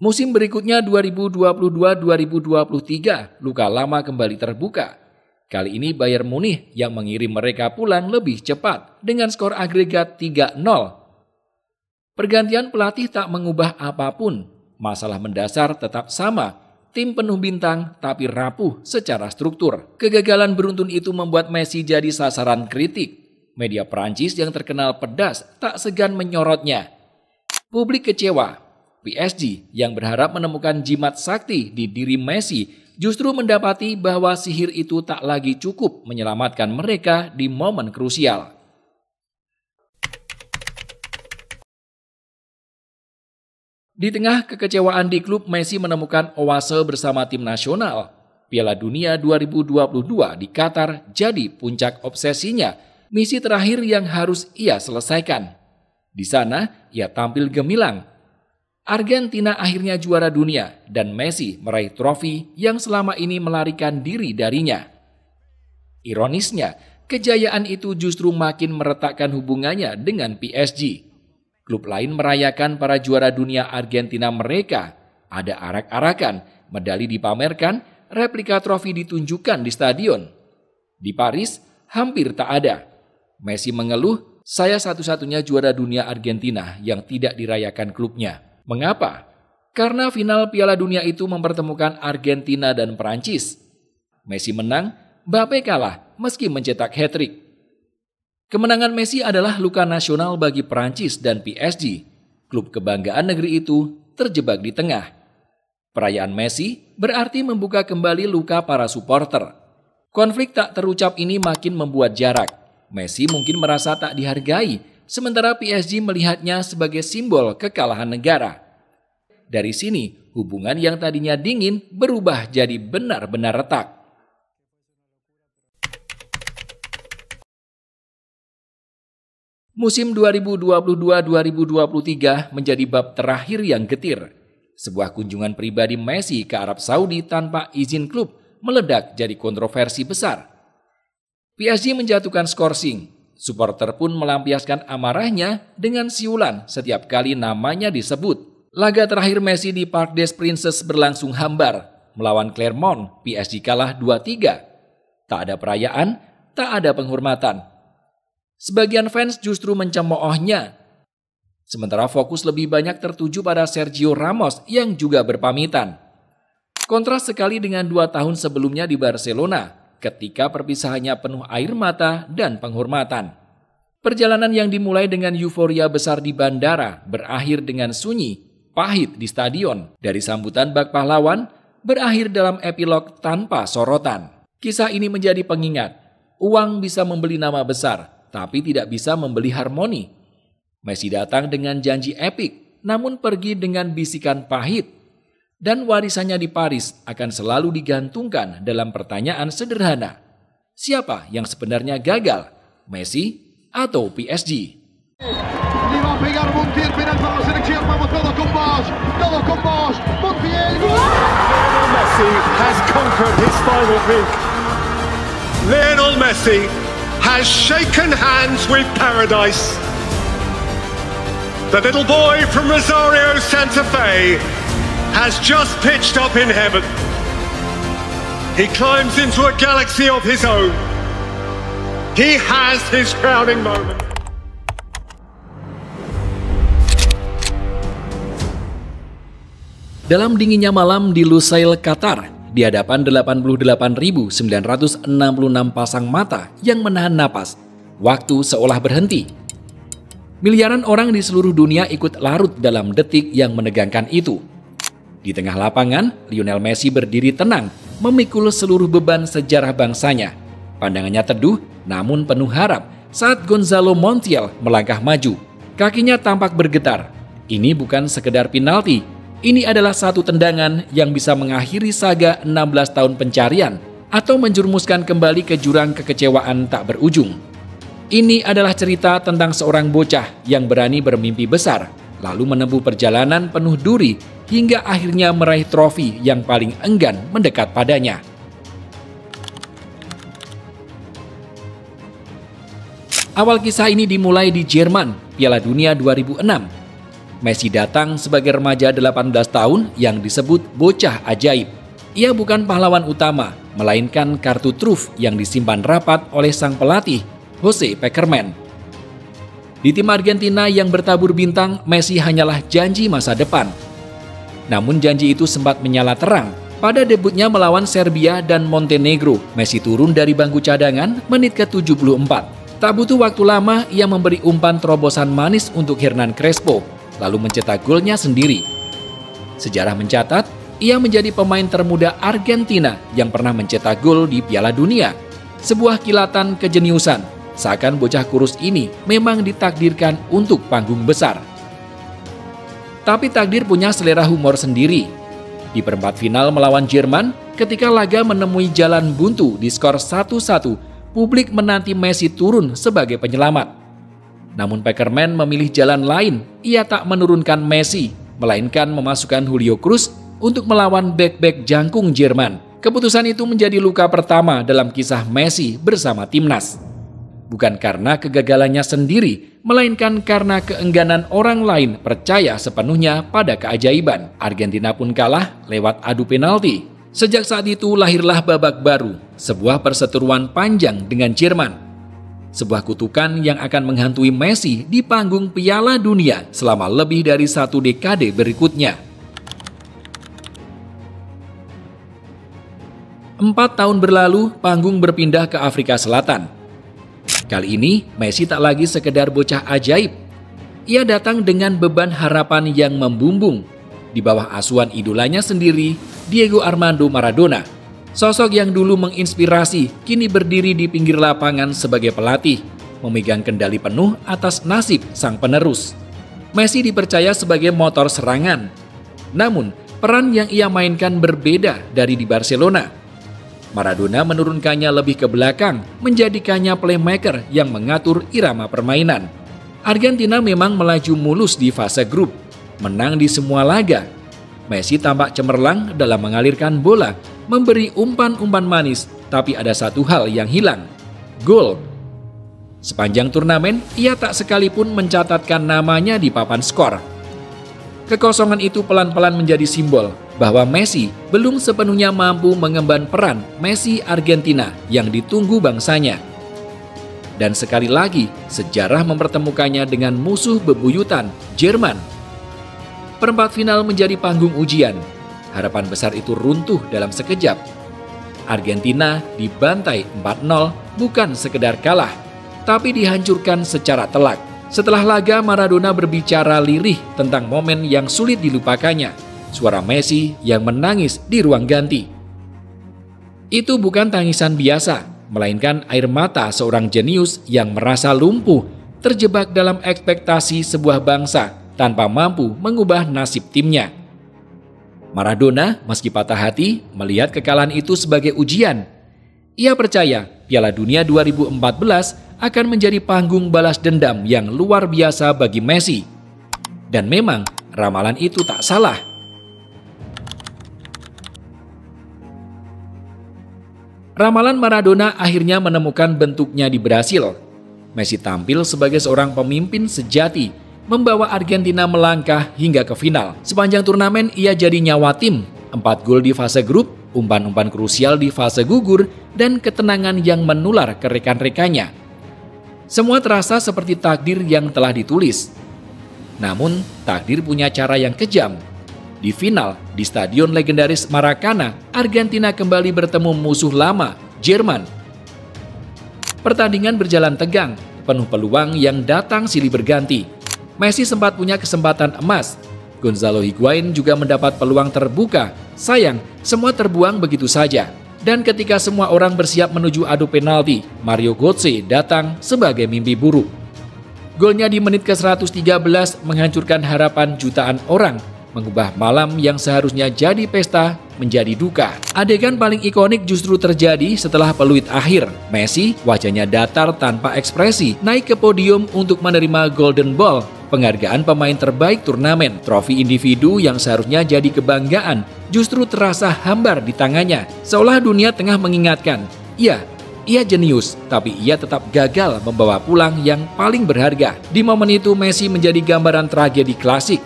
Musim berikutnya 2022-2023, luka lama kembali terbuka. Kali ini Bayern Munich yang mengirim mereka pulang lebih cepat dengan skor agregat 3-0. Pergantian pelatih tak mengubah apapun, masalah mendasar tetap sama. Tim penuh bintang tapi rapuh secara struktur. Kegagalan beruntun itu membuat Messi jadi sasaran kritik. Media Prancis yang terkenal pedas tak segan menyorotnya. Publik kecewa. PSG yang berharap menemukan jimat sakti di diri Messi justru mendapati bahwa sihir itu tak lagi cukup menyelamatkan mereka di momen krusial. Di tengah kekecewaan di klub, Messi menemukan oase bersama tim nasional. Piala Dunia 2022 di Qatar jadi puncak obsesinya, misi terakhir yang harus ia selesaikan. Di sana, ia tampil gemilang. Argentina akhirnya juara dunia dan Messi meraih trofi yang selama ini melarikan diri darinya. Ironisnya, kejayaan itu justru makin meretakkan hubungannya dengan PSG. Klub lain merayakan para juara dunia Argentina mereka. Ada arak-arakan, medali dipamerkan, replika trofi ditunjukkan di stadion. Di Paris, hampir tak ada. Messi mengeluh, saya satu-satunya juara dunia Argentina yang tidak dirayakan klubnya. Mengapa? Karena final Piala Dunia itu mempertemukan Argentina dan Perancis. Messi menang, Mbappe kalah meski mencetak hat-trick. Kemenangan Messi adalah luka nasional bagi Perancis dan PSG. Klub kebanggaan negeri itu terjebak di tengah. Perayaan Messi berarti membuka kembali luka para supporter. Konflik tak terucap ini makin membuat jarak. Messi mungkin merasa tak dihargai, sementara PSG melihatnya sebagai simbol kekalahan negara. Dari sini, hubungan yang tadinya dingin berubah jadi benar-benar retak. Musim 2022-2023 menjadi bab terakhir yang getir. Sebuah kunjungan pribadi Messi ke Arab Saudi tanpa izin klub meledak jadi kontroversi besar. PSG menjatuhkan skorsing. Supporter pun melampiaskan amarahnya dengan siulan setiap kali namanya disebut. Laga terakhir Messi di Parc des Princes berlangsung hambar. Melawan Clermont, PSG kalah 2-3. Tak ada perayaan, tak ada penghormatan. Sebagian fans justru mencemoohnya. Sementara fokus lebih banyak tertuju pada Sergio Ramos yang juga berpamitan. Kontras sekali dengan 2 tahun sebelumnya di Barcelona, ketika perpisahannya penuh air mata dan penghormatan. Perjalanan yang dimulai dengan euforia besar di bandara berakhir dengan sunyi, pahit di stadion. Dari sambutan bak pahlawan berakhir dalam epilog tanpa sorotan. Kisah ini menjadi pengingat. Uang bisa membeli nama besar, tapi tidak bisa membeli harmoni. Messi datang dengan janji epik, namun pergi dengan bisikan pahit. Dan warisannya di Paris akan selalu digantungkan dalam pertanyaan sederhana. Siapa yang sebenarnya gagal? Messi atau PSG? Messi has conquered his final bid. Lionel Messi has shaken hands with paradise. The little boy from Rosario, Santa Fe has just pitched up in heaven. He climbs into a galaxy of his own. He has his crowning moment. Dalam dinginnya malam di Lusail, Qatar, di hadapan 88.966 pasang mata yang menahan napas, waktu seolah berhenti. Miliaran orang di seluruh dunia ikut larut dalam detik yang menegangkan itu. Di tengah lapangan, Lionel Messi berdiri tenang, memikul seluruh beban sejarah bangsanya. Pandangannya teduh, namun penuh harap saat Gonzalo Montiel melangkah maju. Kakinya tampak bergetar. Ini bukan sekedar penalti. Ini adalah satu tendangan yang bisa mengakhiri saga 16 tahun pencarian atau menjerumuskan kembali ke jurang kekecewaan tak berujung. Ini adalah cerita tentang seorang bocah yang berani bermimpi besar, lalu menempuh perjalanan penuh duri hingga akhirnya meraih trofi yang paling enggan mendekat padanya. Awal kisah ini dimulai di Jerman, Piala Dunia 2006. Messi datang sebagai remaja 18 tahun yang disebut bocah ajaib. Ia bukan pahlawan utama, melainkan kartu truf yang disimpan rapat oleh sang pelatih, Jose Pekerman. Di tim Argentina yang bertabur bintang, Messi hanyalah janji masa depan. Namun janji itu sempat menyala terang. Pada debutnya melawan Serbia dan Montenegro, Messi turun dari bangku cadangan menit ke-74. Tak butuh waktu lama, ia memberi umpan terobosan manis untuk Hernan Crespo, lalu mencetak golnya sendiri. Sejarah mencatat, ia menjadi pemain termuda Argentina yang pernah mencetak gol di Piala Dunia. Sebuah kilatan kejeniusan, seakan bocah kurus ini memang ditakdirkan untuk panggung besar. Tapi takdir punya selera humor sendiri. Di perempat final melawan Jerman, ketika laga menemui jalan buntu di skor 1-1, publik menanti Messi turun sebagai penyelamat. Namun Pekerman memilih jalan lain. Ia tak menurunkan Messi, melainkan memasukkan Julio Cruz untuk melawan bek-bek jangkung Jerman. Keputusan itu menjadi luka pertama dalam kisah Messi bersama timnas. Bukan karena kegagalannya sendiri, melainkan karena keengganan orang lain percaya sepenuhnya pada keajaiban. Argentina pun kalah lewat adu penalti. Sejak saat itu lahirlah babak baru, sebuah perseteruan panjang dengan Jerman. Sebuah kutukan yang akan menghantui Messi di panggung Piala Dunia selama lebih dari 1 dekade berikutnya. 4 tahun berlalu, panggung berpindah ke Afrika Selatan. Kali ini, Messi tak lagi sekedar bocah ajaib. Ia datang dengan beban harapan yang membumbung. Di bawah asuhan idolanya sendiri, Diego Armando Maradona. Sosok yang dulu menginspirasi, kini berdiri di pinggir lapangan sebagai pelatih, memegang kendali penuh atas nasib sang penerus. Messi dipercaya sebagai motor serangan. Namun, peran yang ia mainkan berbeda dari di Barcelona. Maradona menurunkannya lebih ke belakang, menjadikannya playmaker yang mengatur irama permainan. Argentina memang melaju mulus di fase grup, menang di semua laga. Messi tampak cemerlang dalam mengalirkan bola, memberi umpan-umpan manis, tapi ada satu hal yang hilang, gol. Sepanjang turnamen, ia tak sekalipun mencatatkan namanya di papan skor. Kekosongan itu pelan-pelan menjadi simbol bahwa Messi belum sepenuhnya mampu mengemban peran Messi Argentina yang ditunggu bangsanya. Dan sekali lagi, sejarah mempertemukannya dengan musuh bebuyutan, Jerman. Perempat final menjadi panggung ujian. Harapan besar itu runtuh dalam sekejap. Argentina dibantai 4-0 bukan sekedar kalah. tapi dihancurkan secara telak. Setelah laga, Maradona berbicara lirih tentang momen yang sulit dilupakannya. Suara Messi yang menangis di ruang ganti. Itu bukan tangisan biasa, melainkan air mata seorang jenius yang merasa lumpuh, terjebak dalam ekspektasi sebuah bangsa tanpa mampu mengubah nasib timnya. Maradona, meski patah hati, melihat kekalahan itu sebagai ujian. Ia percaya Piala Dunia 2014 akan menjadi panggung balas dendam yang luar biasa bagi Messi. Dan memang, ramalan itu tak salah. Ramalan Maradona akhirnya menemukan bentuknya di Brasil. Messi tampil sebagai seorang pemimpin sejati, membawa Argentina melangkah hingga ke final. Sepanjang turnamen ia jadi nyawa tim, 4 gol di fase grup, umpan-umpan krusial di fase gugur, dan ketenangan yang menular ke rekan-rekannya. Semua terasa seperti takdir yang telah ditulis. Namun, takdir punya cara yang kejam. Di final, di stadion legendaris Maracana, Argentina kembali bertemu musuh lama, Jerman. Pertandingan berjalan tegang, penuh peluang yang datang silih berganti. Messi sempat punya kesempatan emas. Gonzalo Higuain juga mendapat peluang terbuka. Sayang, semua terbuang begitu saja. Dan ketika semua orang bersiap menuju adu penalti, Mario Götze datang sebagai mimpi buruk. Golnya di menit ke-113 menghancurkan harapan jutaan orang, mengubah malam yang seharusnya jadi pesta menjadi duka. Adegan paling ikonik justru terjadi setelah peluit akhir. Messi, wajahnya datar tanpa ekspresi, naik ke podium untuk menerima Golden Ball, penghargaan pemain terbaik turnamen. Trofi individu yang seharusnya jadi kebanggaan justru terasa hambar di tangannya, seolah dunia tengah mengingatkan, ia jenius, tapi ia tetap gagal membawa pulang yang paling berharga. Di momen itu Messi menjadi gambaran tragedi klasik.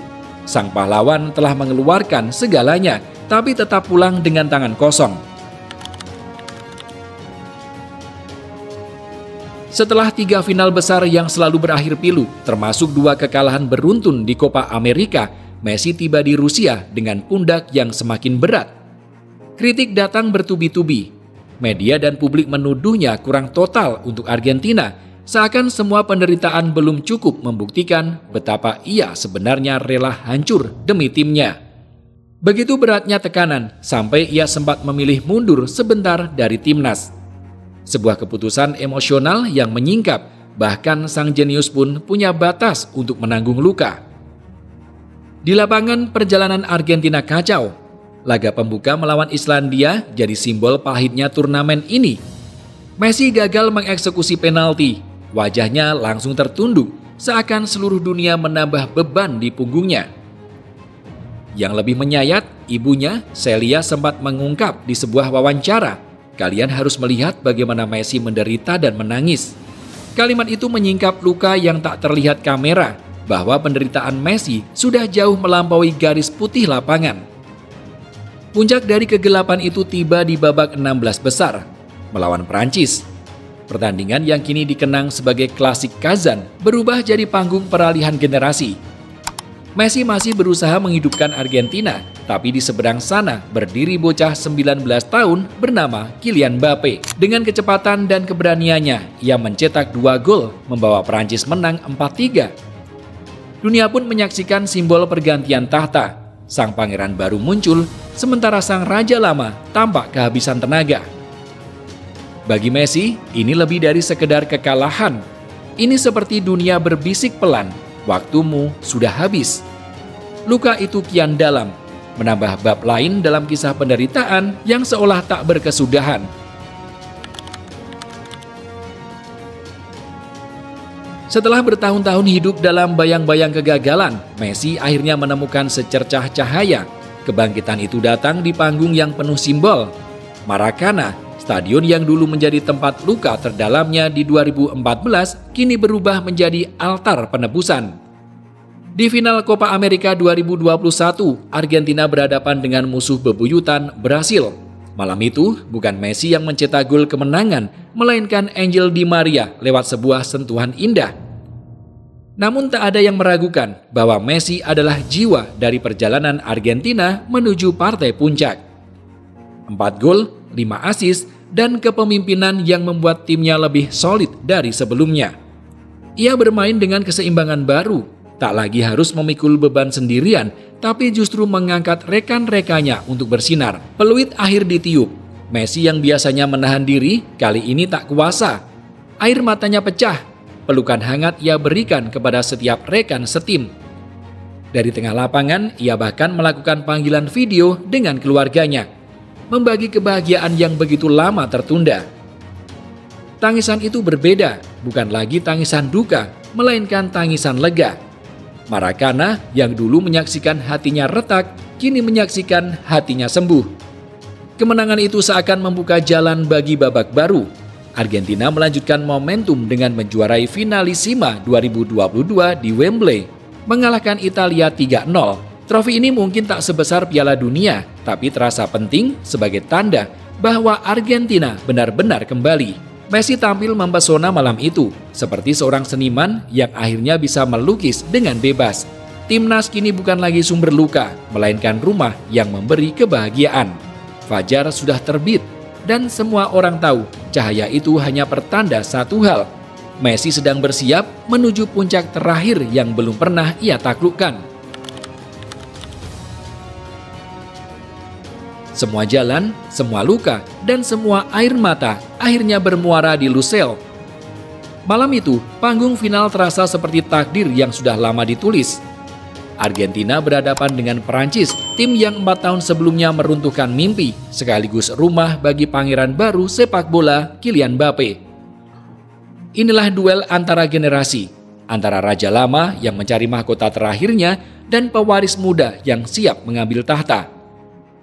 Sang pahlawan telah mengeluarkan segalanya, tapi tetap pulang dengan tangan kosong. Setelah 3 final besar yang selalu berakhir pilu, termasuk 2 kekalahan beruntun di Copa America, Messi tiba di Rusia dengan pundak yang semakin berat. Kritik datang bertubi-tubi. Media dan publik menuduhnya kurang total untuk Argentina, seakan semua penderitaan belum cukup membuktikan betapa ia sebenarnya rela hancur demi timnya. Begitu beratnya tekanan sampai ia sempat memilih mundur sebentar dari timnas. Sebuah keputusan emosional yang menyingkap, bahkan sang jenius pun punya batas untuk menanggung luka. Di lapangan, perjalanan Argentina kacau. Laga pembuka melawan Islandia jadi simbol pahitnya turnamen ini. Messi gagal mengeksekusi penalti. Wajahnya langsung tertunduk, seakan seluruh dunia menambah beban di punggungnya. Yang lebih menyayat, ibunya, Celia, sempat mengungkap di sebuah wawancara, "Kalian harus melihat bagaimana Messi menderita dan menangis." Kalimat itu menyingkap luka yang tak terlihat kamera, bahwa penderitaan Messi sudah jauh melampaui garis putih lapangan. Puncak dari kegelapan itu tiba di babak 16 besar, melawan Prancis. Pertandingan yang kini dikenang sebagai klasik Kazan berubah jadi panggung peralihan generasi. Messi masih berusaha menghidupkan Argentina, tapi di seberang sana berdiri bocah 19 tahun bernama Kylian Mbappe. Dengan kecepatan dan keberaniannya, ia mencetak 2 gol, membawa Prancis menang 4-3. Dunia pun menyaksikan simbol pergantian tahta. Sang pangeran baru muncul, sementara sang raja lama tampak kehabisan tenaga. Bagi Messi, ini lebih dari sekedar kekalahan. Ini seperti dunia berbisik pelan, waktumu sudah habis. Luka itu kian dalam, menambah bab lain dalam kisah penderitaan yang seolah tak berkesudahan. Setelah bertahun-tahun hidup dalam bayang-bayang kegagalan, Messi akhirnya menemukan secercah cahaya. Kebangkitan itu datang di panggung yang penuh simbol. Maracana, stadion yang dulu menjadi tempat luka terdalamnya di 2014, kini berubah menjadi altar penebusan. Di final Copa America 2021, Argentina berhadapan dengan musuh bebuyutan Brasil. Malam itu, bukan Messi yang mencetak gol kemenangan, melainkan Angel Di Maria lewat sebuah sentuhan indah. Namun tak ada yang meragukan bahwa Messi adalah jiwa dari perjalanan Argentina menuju partai puncak. 4 gol, 5 assist, dan kepemimpinan yang membuat timnya lebih solid dari sebelumnya. Ia bermain dengan keseimbangan baru, tak lagi harus memikul beban sendirian, tapi justru mengangkat rekan-rekannya untuk bersinar. Peluit akhir ditiup. Messi yang biasanya menahan diri, kali ini tak kuasa. Air matanya pecah. Pelukan hangat ia berikan kepada setiap rekan setim. Dari tengah lapangan, ia bahkan melakukan panggilan video dengan keluarganya, membagi kebahagiaan yang begitu lama tertunda. Tangisan itu berbeda, bukan lagi tangisan duka, melainkan tangisan lega. Marakana yang dulu menyaksikan hatinya retak, kini menyaksikan hatinya sembuh. Kemenangan itu seakan membuka jalan bagi babak baru. Argentina melanjutkan momentum dengan menjuarai Finalissima 2022 di Wembley, mengalahkan Italia 3-0. Trofi ini mungkin tak sebesar Piala Dunia, tapi terasa penting sebagai tanda bahwa Argentina benar-benar kembali. Messi tampil mempesona malam itu, seperti seorang seniman yang akhirnya bisa melukis dengan bebas. Timnas kini bukan lagi sumber luka, melainkan rumah yang memberi kebahagiaan. Fajar sudah terbit, dan semua orang tahu cahaya itu hanya pertanda satu hal. Messi sedang bersiap menuju puncak terakhir yang belum pernah ia taklukkan. Semua jalan, semua luka, dan semua air mata akhirnya bermuara di Lusail. Malam itu, panggung final terasa seperti takdir yang sudah lama ditulis. Argentina berhadapan dengan Perancis, tim yang 4 tahun sebelumnya meruntuhkan mimpi, sekaligus rumah bagi pangeran baru sepak bola Kylian Mbappé. Inilah duel antara generasi, antara raja lama yang mencari mahkota terakhirnya dan pewaris muda yang siap mengambil tahta.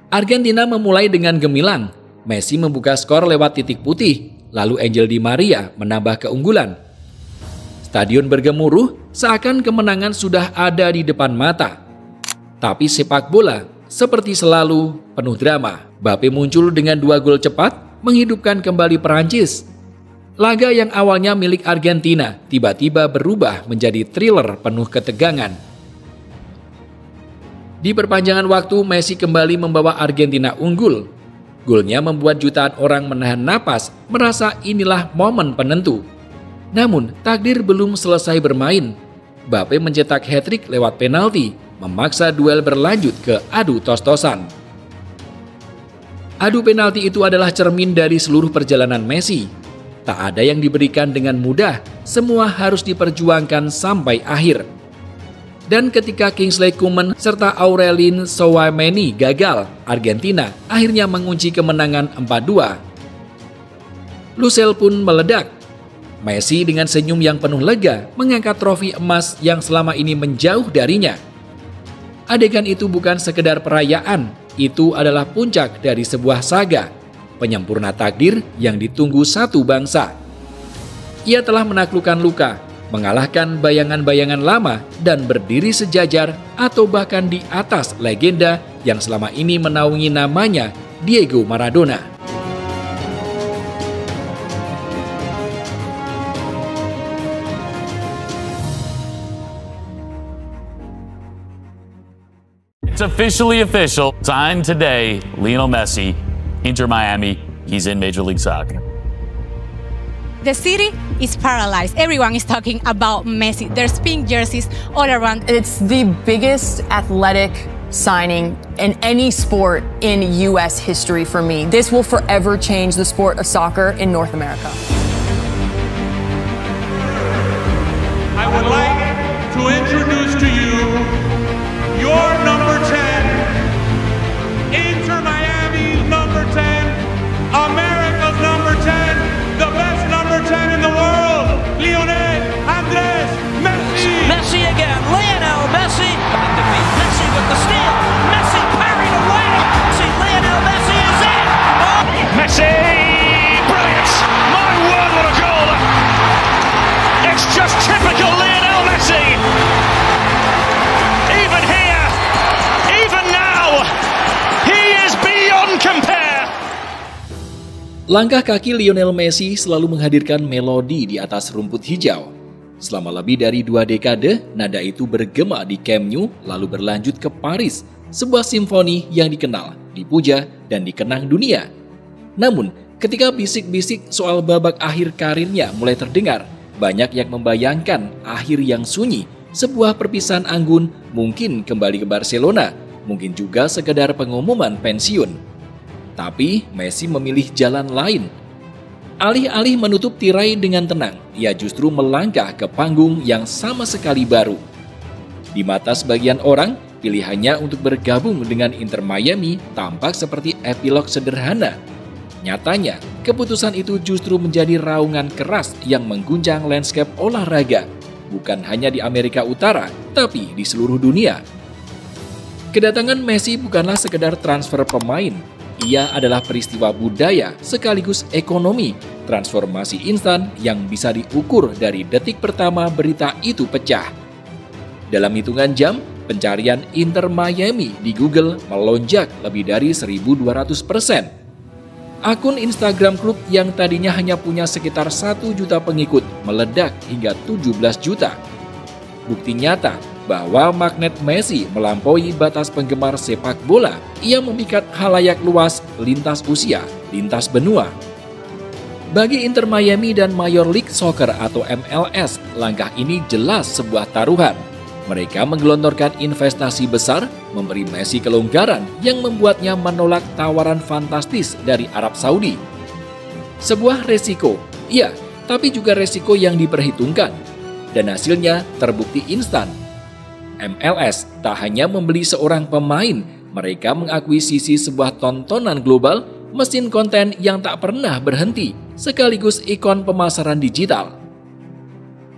Argentina memulai dengan gemilang. Messi membuka skor lewat titik putih, lalu Angel Di Maria menambah keunggulan. Stadion bergemuruh, seakan kemenangan sudah ada di depan mata. Tapi sepak bola, seperti selalu, penuh drama. Mbappé muncul dengan 2 gol cepat, menghidupkan kembali Perancis. Laga yang awalnya milik Argentina tiba-tiba berubah menjadi thriller penuh ketegangan. Di perpanjangan waktu, Messi kembali membawa Argentina unggul. Golnya membuat jutaan orang menahan napas, merasa inilah momen penentu. Namun, takdir belum selesai bermain. Mbappé mencetak hat-trick lewat penalti, memaksa duel berlanjut ke adu tos-tosan. Adu penalti itu adalah cermin dari seluruh perjalanan Messi. Tak ada yang diberikan dengan mudah, semua harus diperjuangkan sampai akhir. Dan ketika Kingsley Coman serta Aurelien Tchouameni gagal, Argentina akhirnya mengunci kemenangan 4-2. Lusail pun meledak. Messi dengan senyum yang penuh lega mengangkat trofi emas yang selama ini menjauh darinya. Adegan itu bukan sekedar perayaan, itu adalah puncak dari sebuah saga, penyempurna takdir yang ditunggu satu bangsa. Ia telah menaklukkan luka, mengalahkan bayangan-bayangan lama, dan berdiri sejajar atau bahkan di atas legenda yang selama ini menaungi namanya, Diego Maradona. It's officially official. Signed today, Lionel Messi, Inter Miami. He's in Major League Soccer. The city is paralyzed. Everyone is talking about Messi. There's pink jerseys all around. It's the biggest athletic signing in any sport in U.S. history for me. This will forever change the sport of soccer in North America. I would like to introduce to you your number 10, Inter Miami number 10, America's number 10, the best number 10 in the world, Lionel Andres Messi. Messi again, Lionel Messi. Messi with the steal. Messi carried away. Lionel Messi is in. Oh. Messi, brilliant! My word, what a goal! It's just typical Lionel Messi. Even here, even now, he is beyond compare. Langkah kaki Lionel Messi selalu menghadirkan melodi di atas rumput hijau. Selama lebih dari 2 dekade, nada itu bergema di Camp Nou lalu berlanjut ke Paris, sebuah simfoni yang dikenal, dipuja, dan dikenang dunia. Namun, Ketika bisik-bisik soal babak akhir karirnya mulai terdengar, banyak yang membayangkan akhir yang sunyi, sebuah perpisahan anggun, mungkin kembali ke Barcelona, mungkin juga sekedar pengumuman pensiun. Tapi Messi memilih jalan lain. Alih-alih menutup tirai dengan tenang, ia justru melangkah ke panggung yang sama sekali baru. Di mata sebagian orang, pilihannya untuk bergabung dengan Inter Miami tampak seperti epilog sederhana. Nyatanya, keputusan itu justru menjadi raungan keras yang mengguncang landscape olahraga, bukan hanya di Amerika Utara, tapi di seluruh dunia. Kedatangan Messi bukanlah sekedar transfer pemain, ia adalah peristiwa budaya sekaligus ekonomi, transformasi instan yang bisa diukur dari detik pertama berita itu pecah. Dalam hitungan jam, pencarian Inter Miami di Google melonjak lebih dari 1.200%. Akun Instagram klub yang tadinya hanya punya sekitar 1 juta pengikut meledak hingga 17 juta. Bukti nyata bahwa magnet Messi melampaui batas penggemar sepak bola. Ia memikat khalayak luas lintas usia, lintas benua. Bagi Inter Miami dan Major League Soccer atau MLS, langkah ini jelas sebuah taruhan. Mereka menggelontorkan investasi besar, memberi Messi kelonggaran yang membuatnya menolak tawaran fantastis dari Arab Saudi. Sebuah resiko, iya, tapi juga resiko yang diperhitungkan. Dan hasilnya terbukti instan. MLS tak hanya membeli seorang pemain, mereka mengakuisisi sebuah tontonan global, mesin konten yang tak pernah berhenti, sekaligus ikon pemasaran digital.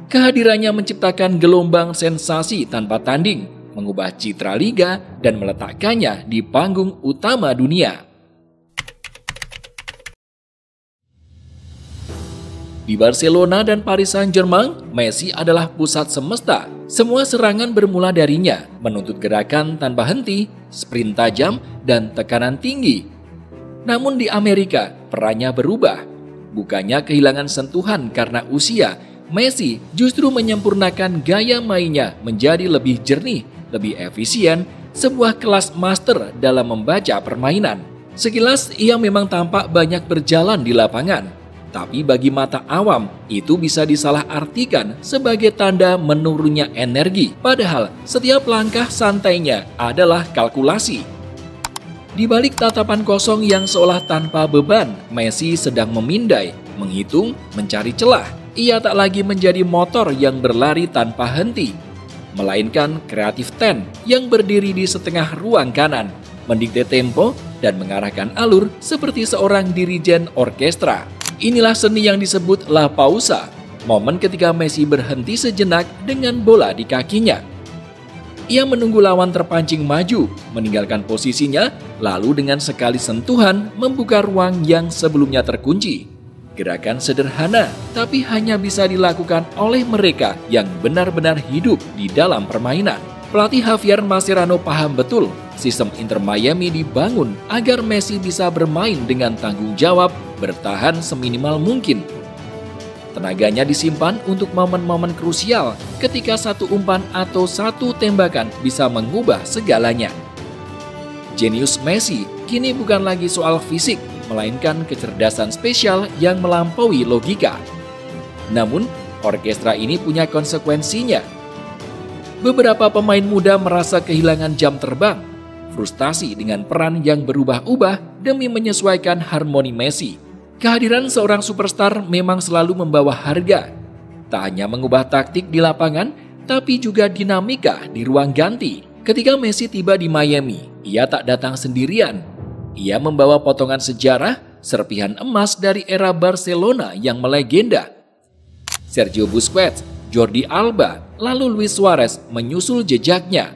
Kehadirannya menciptakan gelombang sensasi tanpa tanding, mengubah citra liga dan meletakkannya di panggung utama dunia. Di Barcelona dan Paris Saint-Germain, Messi adalah pusat semesta. Semua serangan bermula darinya, menuntut gerakan tanpa henti, sprint tajam, dan tekanan tinggi. Namun di Amerika, perannya berubah. Bukannya kehilangan sentuhan karena usia, Messi justru menyempurnakan gaya mainnya menjadi lebih jernih, lebih efisien, sebuah kelas master dalam membaca permainan. Sekilas ia memang tampak banyak berjalan di lapangan, tapi bagi mata awam itu bisa disalahartikan sebagai tanda menurunnya energi. Padahal setiap langkah santainya adalah kalkulasi. Di balik tatapan kosong yang seolah tanpa beban, Messi sedang memindai, menghitung, mencari celah. Ia tak lagi menjadi motor yang berlari tanpa henti, melainkan kreatif ten yang berdiri di setengah ruang kanan, mendikte tempo dan mengarahkan alur seperti seorang dirijen orkestra. Inilah seni yang disebut La Pausa, momen ketika Messi berhenti sejenak dengan bola di kakinya. Ia menunggu lawan terpancing maju, meninggalkan posisinya, lalu dengan sekali sentuhan membuka ruang yang sebelumnya terkunci. Gerakan sederhana, tapi hanya bisa dilakukan oleh mereka yang benar-benar hidup di dalam permainan. Pelatih Javier Mascherano paham betul, sistem Inter Miami dibangun agar Messi bisa bermain dengan tanggung jawab, bertahan seminimal mungkin. Tenaganya disimpan untuk momen-momen krusial ketika satu umpan atau satu tembakan bisa mengubah segalanya. Jenius Messi kini bukan lagi soal fisik, melainkan kecerdasan spesial yang melampaui logika. Namun, orkestra ini punya konsekuensinya. Beberapa pemain muda merasa kehilangan jam terbang, frustasi dengan peran yang berubah-ubah demi menyesuaikan harmoni Messi. Kehadiran seorang superstar memang selalu membawa harga. Tak hanya mengubah taktik di lapangan, tapi juga dinamika di ruang ganti. Ketika Messi tiba di Miami, ia tak datang sendirian. Ia membawa potongan sejarah, serpihan emas dari era Barcelona yang melegenda. Sergio Busquets, Jordi Alba, lalu Luis Suarez menyusul jejaknya.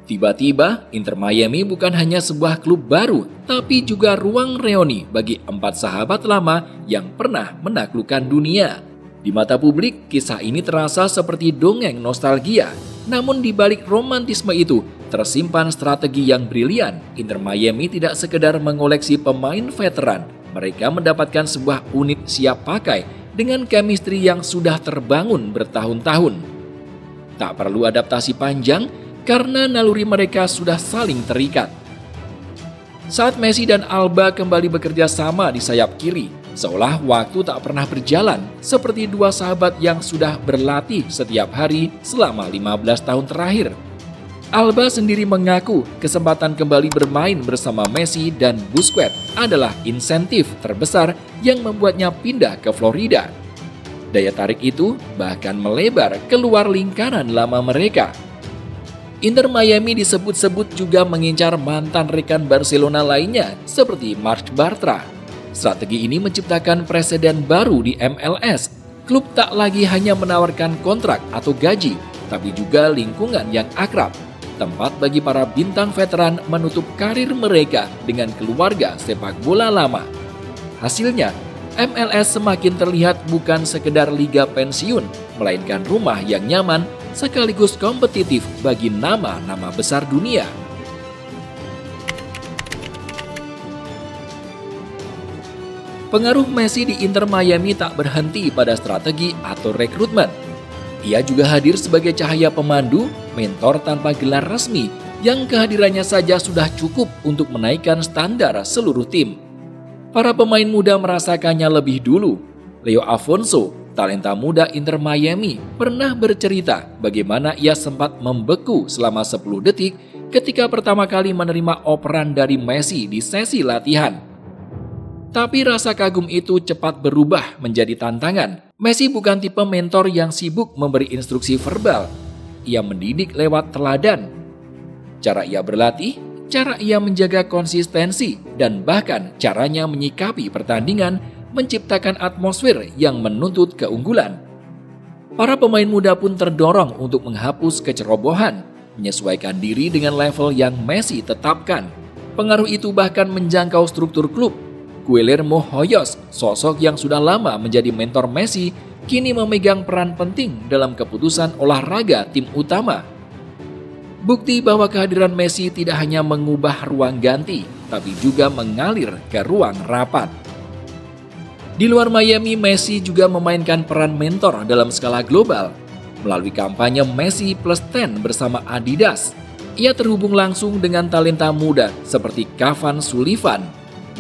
Tiba-tiba, Inter Miami bukan hanya sebuah klub baru, tapi juga ruang reuni bagi 4 sahabat lama yang pernah menaklukkan dunia. Di mata publik, kisah ini terasa seperti dongeng nostalgia. Namun di balik romantisme itu, tersimpan strategi yang brilian. Inter Miami tidak sekedar mengoleksi pemain veteran, mereka mendapatkan sebuah unit siap pakai dengan chemistry yang sudah terbangun bertahun-tahun. Tak perlu adaptasi panjang karena naluri mereka sudah saling terikat. Saat Messi dan Alba kembali bekerja sama di sayap kiri, seolah waktu tak pernah berjalan, seperti dua sahabat yang sudah berlatih setiap hari selama 15 tahun terakhir. Alba sendiri mengaku kesempatan kembali bermain bersama Messi dan Busquets adalah insentif terbesar yang membuatnya pindah ke Florida. Daya tarik itu bahkan melebar keluar lingkaran lama mereka. Inter Miami disebut-sebut juga mengincar mantan rekan Barcelona lainnya seperti Marc Bartra. Strategi ini menciptakan preseden baru di MLS. Klub tak lagi hanya menawarkan kontrak atau gaji, tapi juga lingkungan yang akrab. Tempat bagi para bintang veteran menutup karir mereka dengan keluarga sepak bola lama. Hasilnya, MLS semakin terlihat bukan sekedar liga pensiun, melainkan rumah yang nyaman sekaligus kompetitif bagi nama-nama besar dunia. Pengaruh Messi di Inter Miami tak berhenti pada strategi atau rekrutmen. Ia juga hadir sebagai cahaya pemandu, mentor tanpa gelar resmi, yang kehadirannya saja sudah cukup untuk menaikkan standar seluruh tim. Para pemain muda merasakannya lebih dulu. Leo Afonso, talenta muda Inter Miami, pernah bercerita bagaimana ia sempat membeku selama 10 detik ketika pertama kali menerima operan dari Messi di sesi latihan. Tapi rasa kagum itu cepat berubah menjadi tantangan. Messi bukan tipe mentor yang sibuk memberi instruksi verbal. Ia mendidik lewat teladan. Cara ia berlatih, cara ia menjaga konsistensi, dan bahkan caranya menyikapi pertandingan menciptakan atmosfer yang menuntut keunggulan. Para pemain muda pun terdorong untuk menghapus kecerobohan, menyesuaikan diri dengan level yang Messi tetapkan. Pengaruh itu bahkan menjangkau struktur klub. Guillermo Hoyos, sosok yang sudah lama menjadi mentor Messi, kini memegang peran penting dalam keputusan olahraga tim utama. Bukti bahwa kehadiran Messi tidak hanya mengubah ruang ganti, tapi juga mengalir ke ruang rapat. Di luar Miami, Messi juga memainkan peran mentor dalam skala global. Melalui kampanye Messi Plus 10 bersama Adidas, ia terhubung langsung dengan talenta muda seperti Kavan Sullivan,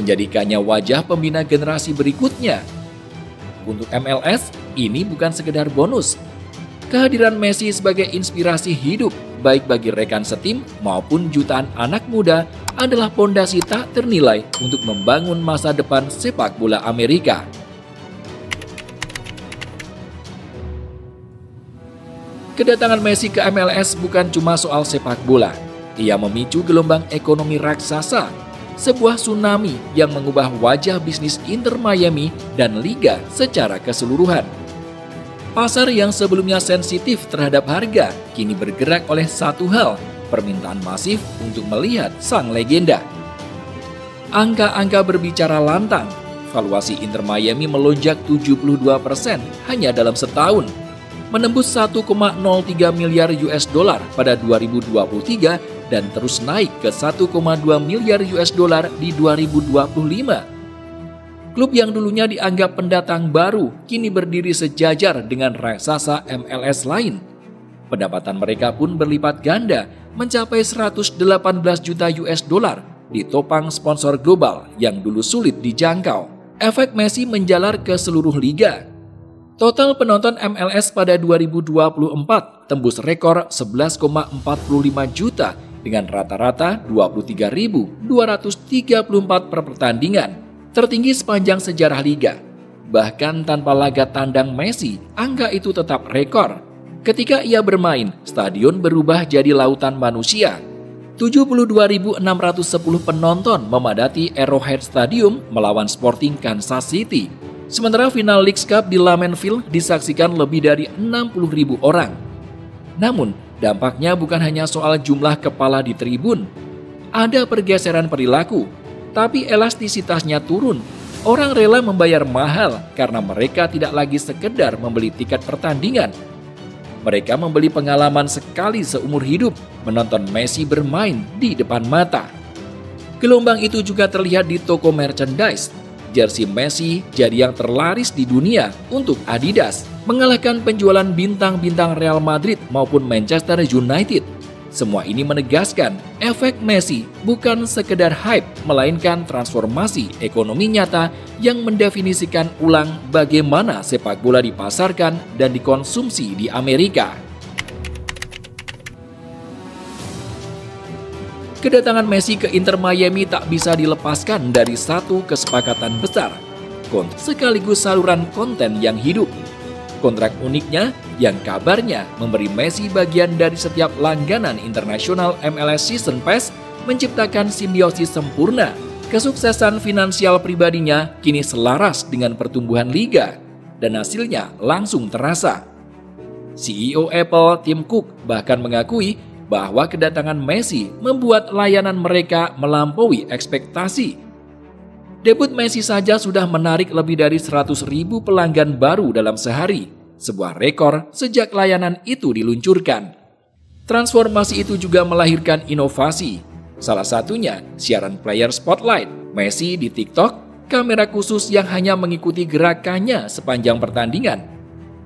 menjadikannya wajah pembina generasi berikutnya. Untuk MLS, ini bukan sekedar bonus. Kehadiran Messi sebagai inspirasi hidup, baik bagi rekan setim maupun jutaan anak muda, adalah pondasi tak ternilai untuk membangun masa depan sepak bola Amerika. Kedatangan Messi ke MLS bukan cuma soal sepak bola. Ia memicu gelombang ekonomi raksasa, sebuah tsunami yang mengubah wajah bisnis Inter Miami dan liga secara keseluruhan. Pasar yang sebelumnya sensitif terhadap harga, kini bergerak oleh satu hal, permintaan masif untuk melihat sang legenda. Angka-angka berbicara lantang, valuasi Inter Miami melonjak 72% hanya dalam setahun, menembus 1,03 miliar US dollar pada 2023 dan terus naik ke 1,2 miliar US dollar di 2025. Klub yang dulunya dianggap pendatang baru kini berdiri sejajar dengan raksasa MLS lain. Pendapatan mereka pun berlipat ganda, mencapai 118 juta US dollar, ditopang sponsor global yang dulu sulit dijangkau. Efek Messi menjalar ke seluruh liga. Total penonton MLS pada 2024 tembus rekor 11,45 juta dengan rata-rata 23.234 per pertandingan, tertinggi sepanjang sejarah liga. Bahkan tanpa laga tandang Messi, angka itu tetap rekor. Ketika ia bermain, stadion berubah jadi lautan manusia. 72.610 penonton memadati Arrowhead Stadium melawan Sporting Kansas City. Sementara final Leagues Cup di Lambeau Field disaksikan lebih dari 60.000 orang. Namun, dampaknya bukan hanya soal jumlah kepala di tribun. Ada pergeseran perilaku, tapi elastisitasnya turun. Orang rela membayar mahal karena mereka tidak lagi sekedar membeli tiket pertandingan. Mereka membeli pengalaman sekali seumur hidup menonton Messi bermain di depan mata. Gelombang itu juga terlihat di toko merchandise. Jersey Messi jadi yang terlaris di dunia untuk Adidas, mengalahkan penjualan bintang-bintang Real Madrid maupun Manchester United. Semua ini menegaskan efek Messi bukan sekedar hype, melainkan transformasi ekonomi nyata yang mendefinisikan ulang bagaimana sepak bola dipasarkan dan dikonsumsi di Amerika. Kedatangan Messi ke Inter Miami tak bisa dilepaskan dari satu kesepakatan besar, sekaligus saluran konten yang hidup. Kontrak uniknya yang kabarnya memberi Messi bagian dari setiap langganan internasional MLS Season Pass menciptakan simbiosis sempurna. Kesuksesan finansial pribadinya kini selaras dengan pertumbuhan liga dan hasilnya langsung terasa. CEO Apple Tim Cook bahkan mengakui bahwa kedatangan Messi membuat layanan mereka melampaui ekspektasi. Debut Messi saja sudah menarik lebih dari 100.000 pelanggan baru dalam sehari, sebuah rekor sejak layanan itu diluncurkan. Transformasi itu juga melahirkan inovasi, salah satunya siaran player spotlight Messi di TikTok, kamera khusus yang hanya mengikuti gerakannya sepanjang pertandingan.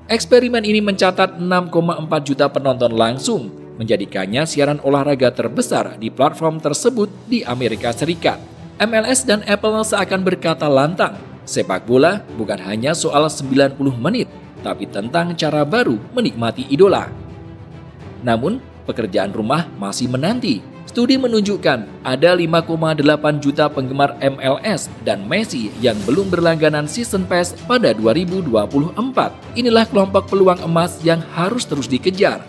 Eksperimen ini mencatat 6,4 juta penonton langsung, menjadikannya siaran olahraga terbesar di platform tersebut di Amerika Serikat. MLS dan Apple seakan berkata lantang, sepak bola bukan hanya soal 90 menit, tapi tentang cara baru menikmati idola. Namun, pekerjaan rumah masih menanti. Studi menunjukkan ada 5,8 juta penggemar MLS dan Messi yang belum berlangganan Season Pass pada 2024. Inilah kelompok peluang emas yang harus terus dikejar.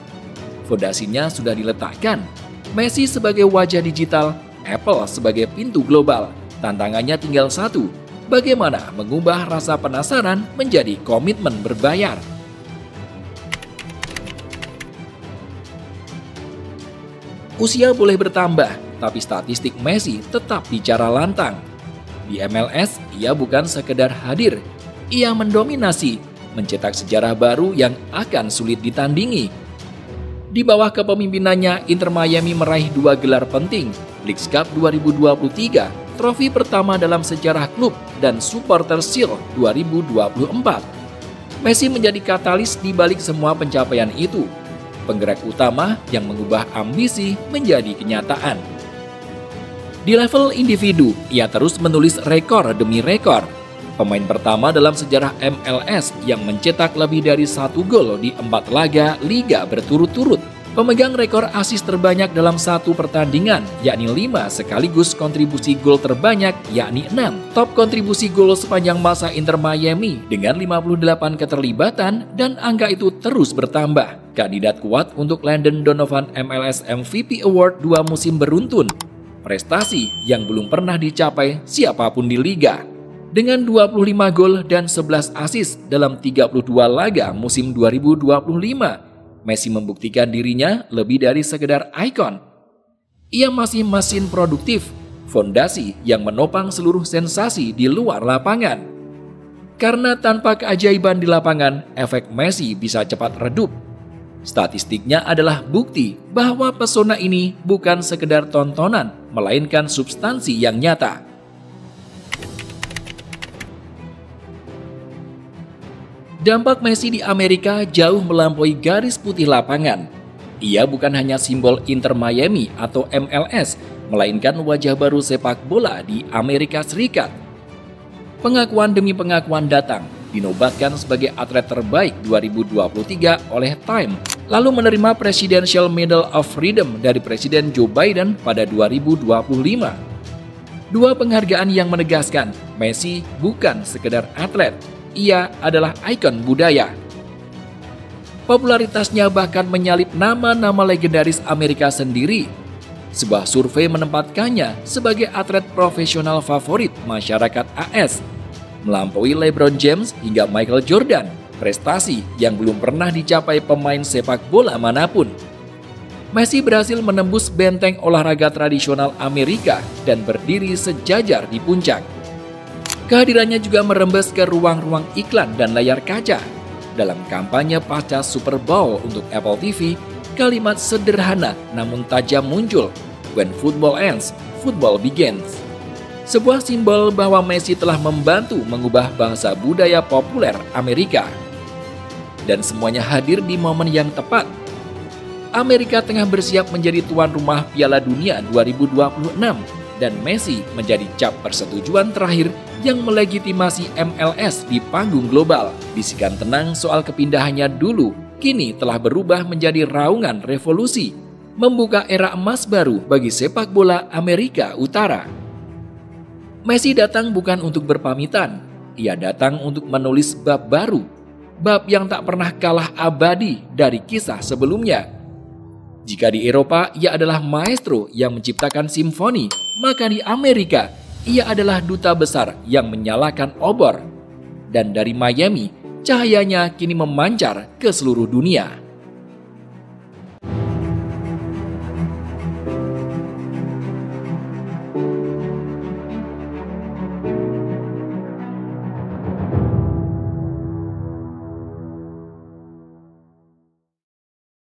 Fondasinya sudah diletakkan. Messi sebagai wajah digital, Apple sebagai pintu global. Tantangannya tinggal satu, bagaimana mengubah rasa penasaran menjadi komitmen berbayar. Usia boleh bertambah, tapi statistik Messi tetap bicara lantang. Di MLS, ia bukan sekedar hadir, ia mendominasi, mencetak sejarah baru yang akan sulit ditandingi. Di bawah kepemimpinannya, Inter Miami meraih 2 gelar penting, Leagues Cup 2023, trofi pertama dalam sejarah klub, dan Supporters Shield 2024. Messi menjadi katalis di balik semua pencapaian itu, penggerak utama yang mengubah ambisi menjadi kenyataan. Di level individu, ia terus menulis rekor demi rekor. Pemain pertama dalam sejarah MLS yang mencetak lebih dari 1 gol di 4 laga liga berturut-turut. Pemegang rekor assist terbanyak dalam satu pertandingan, yakni 5, sekaligus kontribusi gol terbanyak, yakni 6. Top kontribusi gol sepanjang masa Inter Miami dengan 58 keterlibatan dan angka itu terus bertambah. Kandidat kuat untuk Landon Donovan MLS MVP Award 2 musim beruntun. Prestasi yang belum pernah dicapai siapapun di liga. Dengan 25 gol dan 11 assist dalam 32 laga musim 2025, Messi membuktikan dirinya lebih dari sekedar ikon. Ia masih mesin produktif, fondasi yang menopang seluruh sensasi di luar lapangan. Karena tanpa keajaiban di lapangan, efek Messi bisa cepat redup. Statistiknya adalah bukti bahwa pesona ini bukan sekedar tontonan, melainkan substansi yang nyata. Dampak Messi di Amerika jauh melampaui garis putih lapangan. Ia bukan hanya simbol Inter Miami atau MLS, melainkan wajah baru sepak bola di Amerika Serikat. Pengakuan demi pengakuan datang, dinobatkan sebagai atlet terbaik 2023 oleh Time, lalu menerima Presidential Medal of Freedom dari Presiden Joe Biden pada 2025. Dua penghargaan yang menegaskan Messi bukan sekedar atlet, ia adalah ikon budaya. Popularitasnya bahkan menyalip nama-nama legendaris Amerika sendiri. Sebuah survei menempatkannya sebagai atlet profesional favorit masyarakat AS, melampaui LeBron James hingga Michael Jordan, prestasi yang belum pernah dicapai pemain sepak bola manapun. Messi berhasil menembus benteng olahraga tradisional Amerika dan berdiri sejajar di puncak. Kehadirannya juga merembes ke ruang-ruang iklan dan layar kaca. Dalam kampanye pasca Super Bowl untuk Apple TV, kalimat sederhana namun tajam muncul, "When football ends, football begins." Sebuah simbol bahwa Messi telah membantu mengubah bahasa budaya populer Amerika. Dan semuanya hadir di momen yang tepat. Amerika tengah bersiap menjadi tuan rumah Piala Dunia 2026 dan Messi menjadi cap persetujuan terakhir yang melegitimasi MLS di panggung global. Bisikan tenang soal kepindahannya dulu kini telah berubah menjadi raungan revolusi, membuka era emas baru bagi sepak bola Amerika Utara. Messi datang bukan untuk berpamitan, ia datang untuk menulis bab baru, bab yang tak pernah kalah abadi dari kisah sebelumnya. Jika di Eropa ia adalah maestro yang menciptakan simfoni, maka di Amerika ia adalah duta besar yang menyalakan obor. Dan dari Miami, cahayanya kini memancar ke seluruh dunia.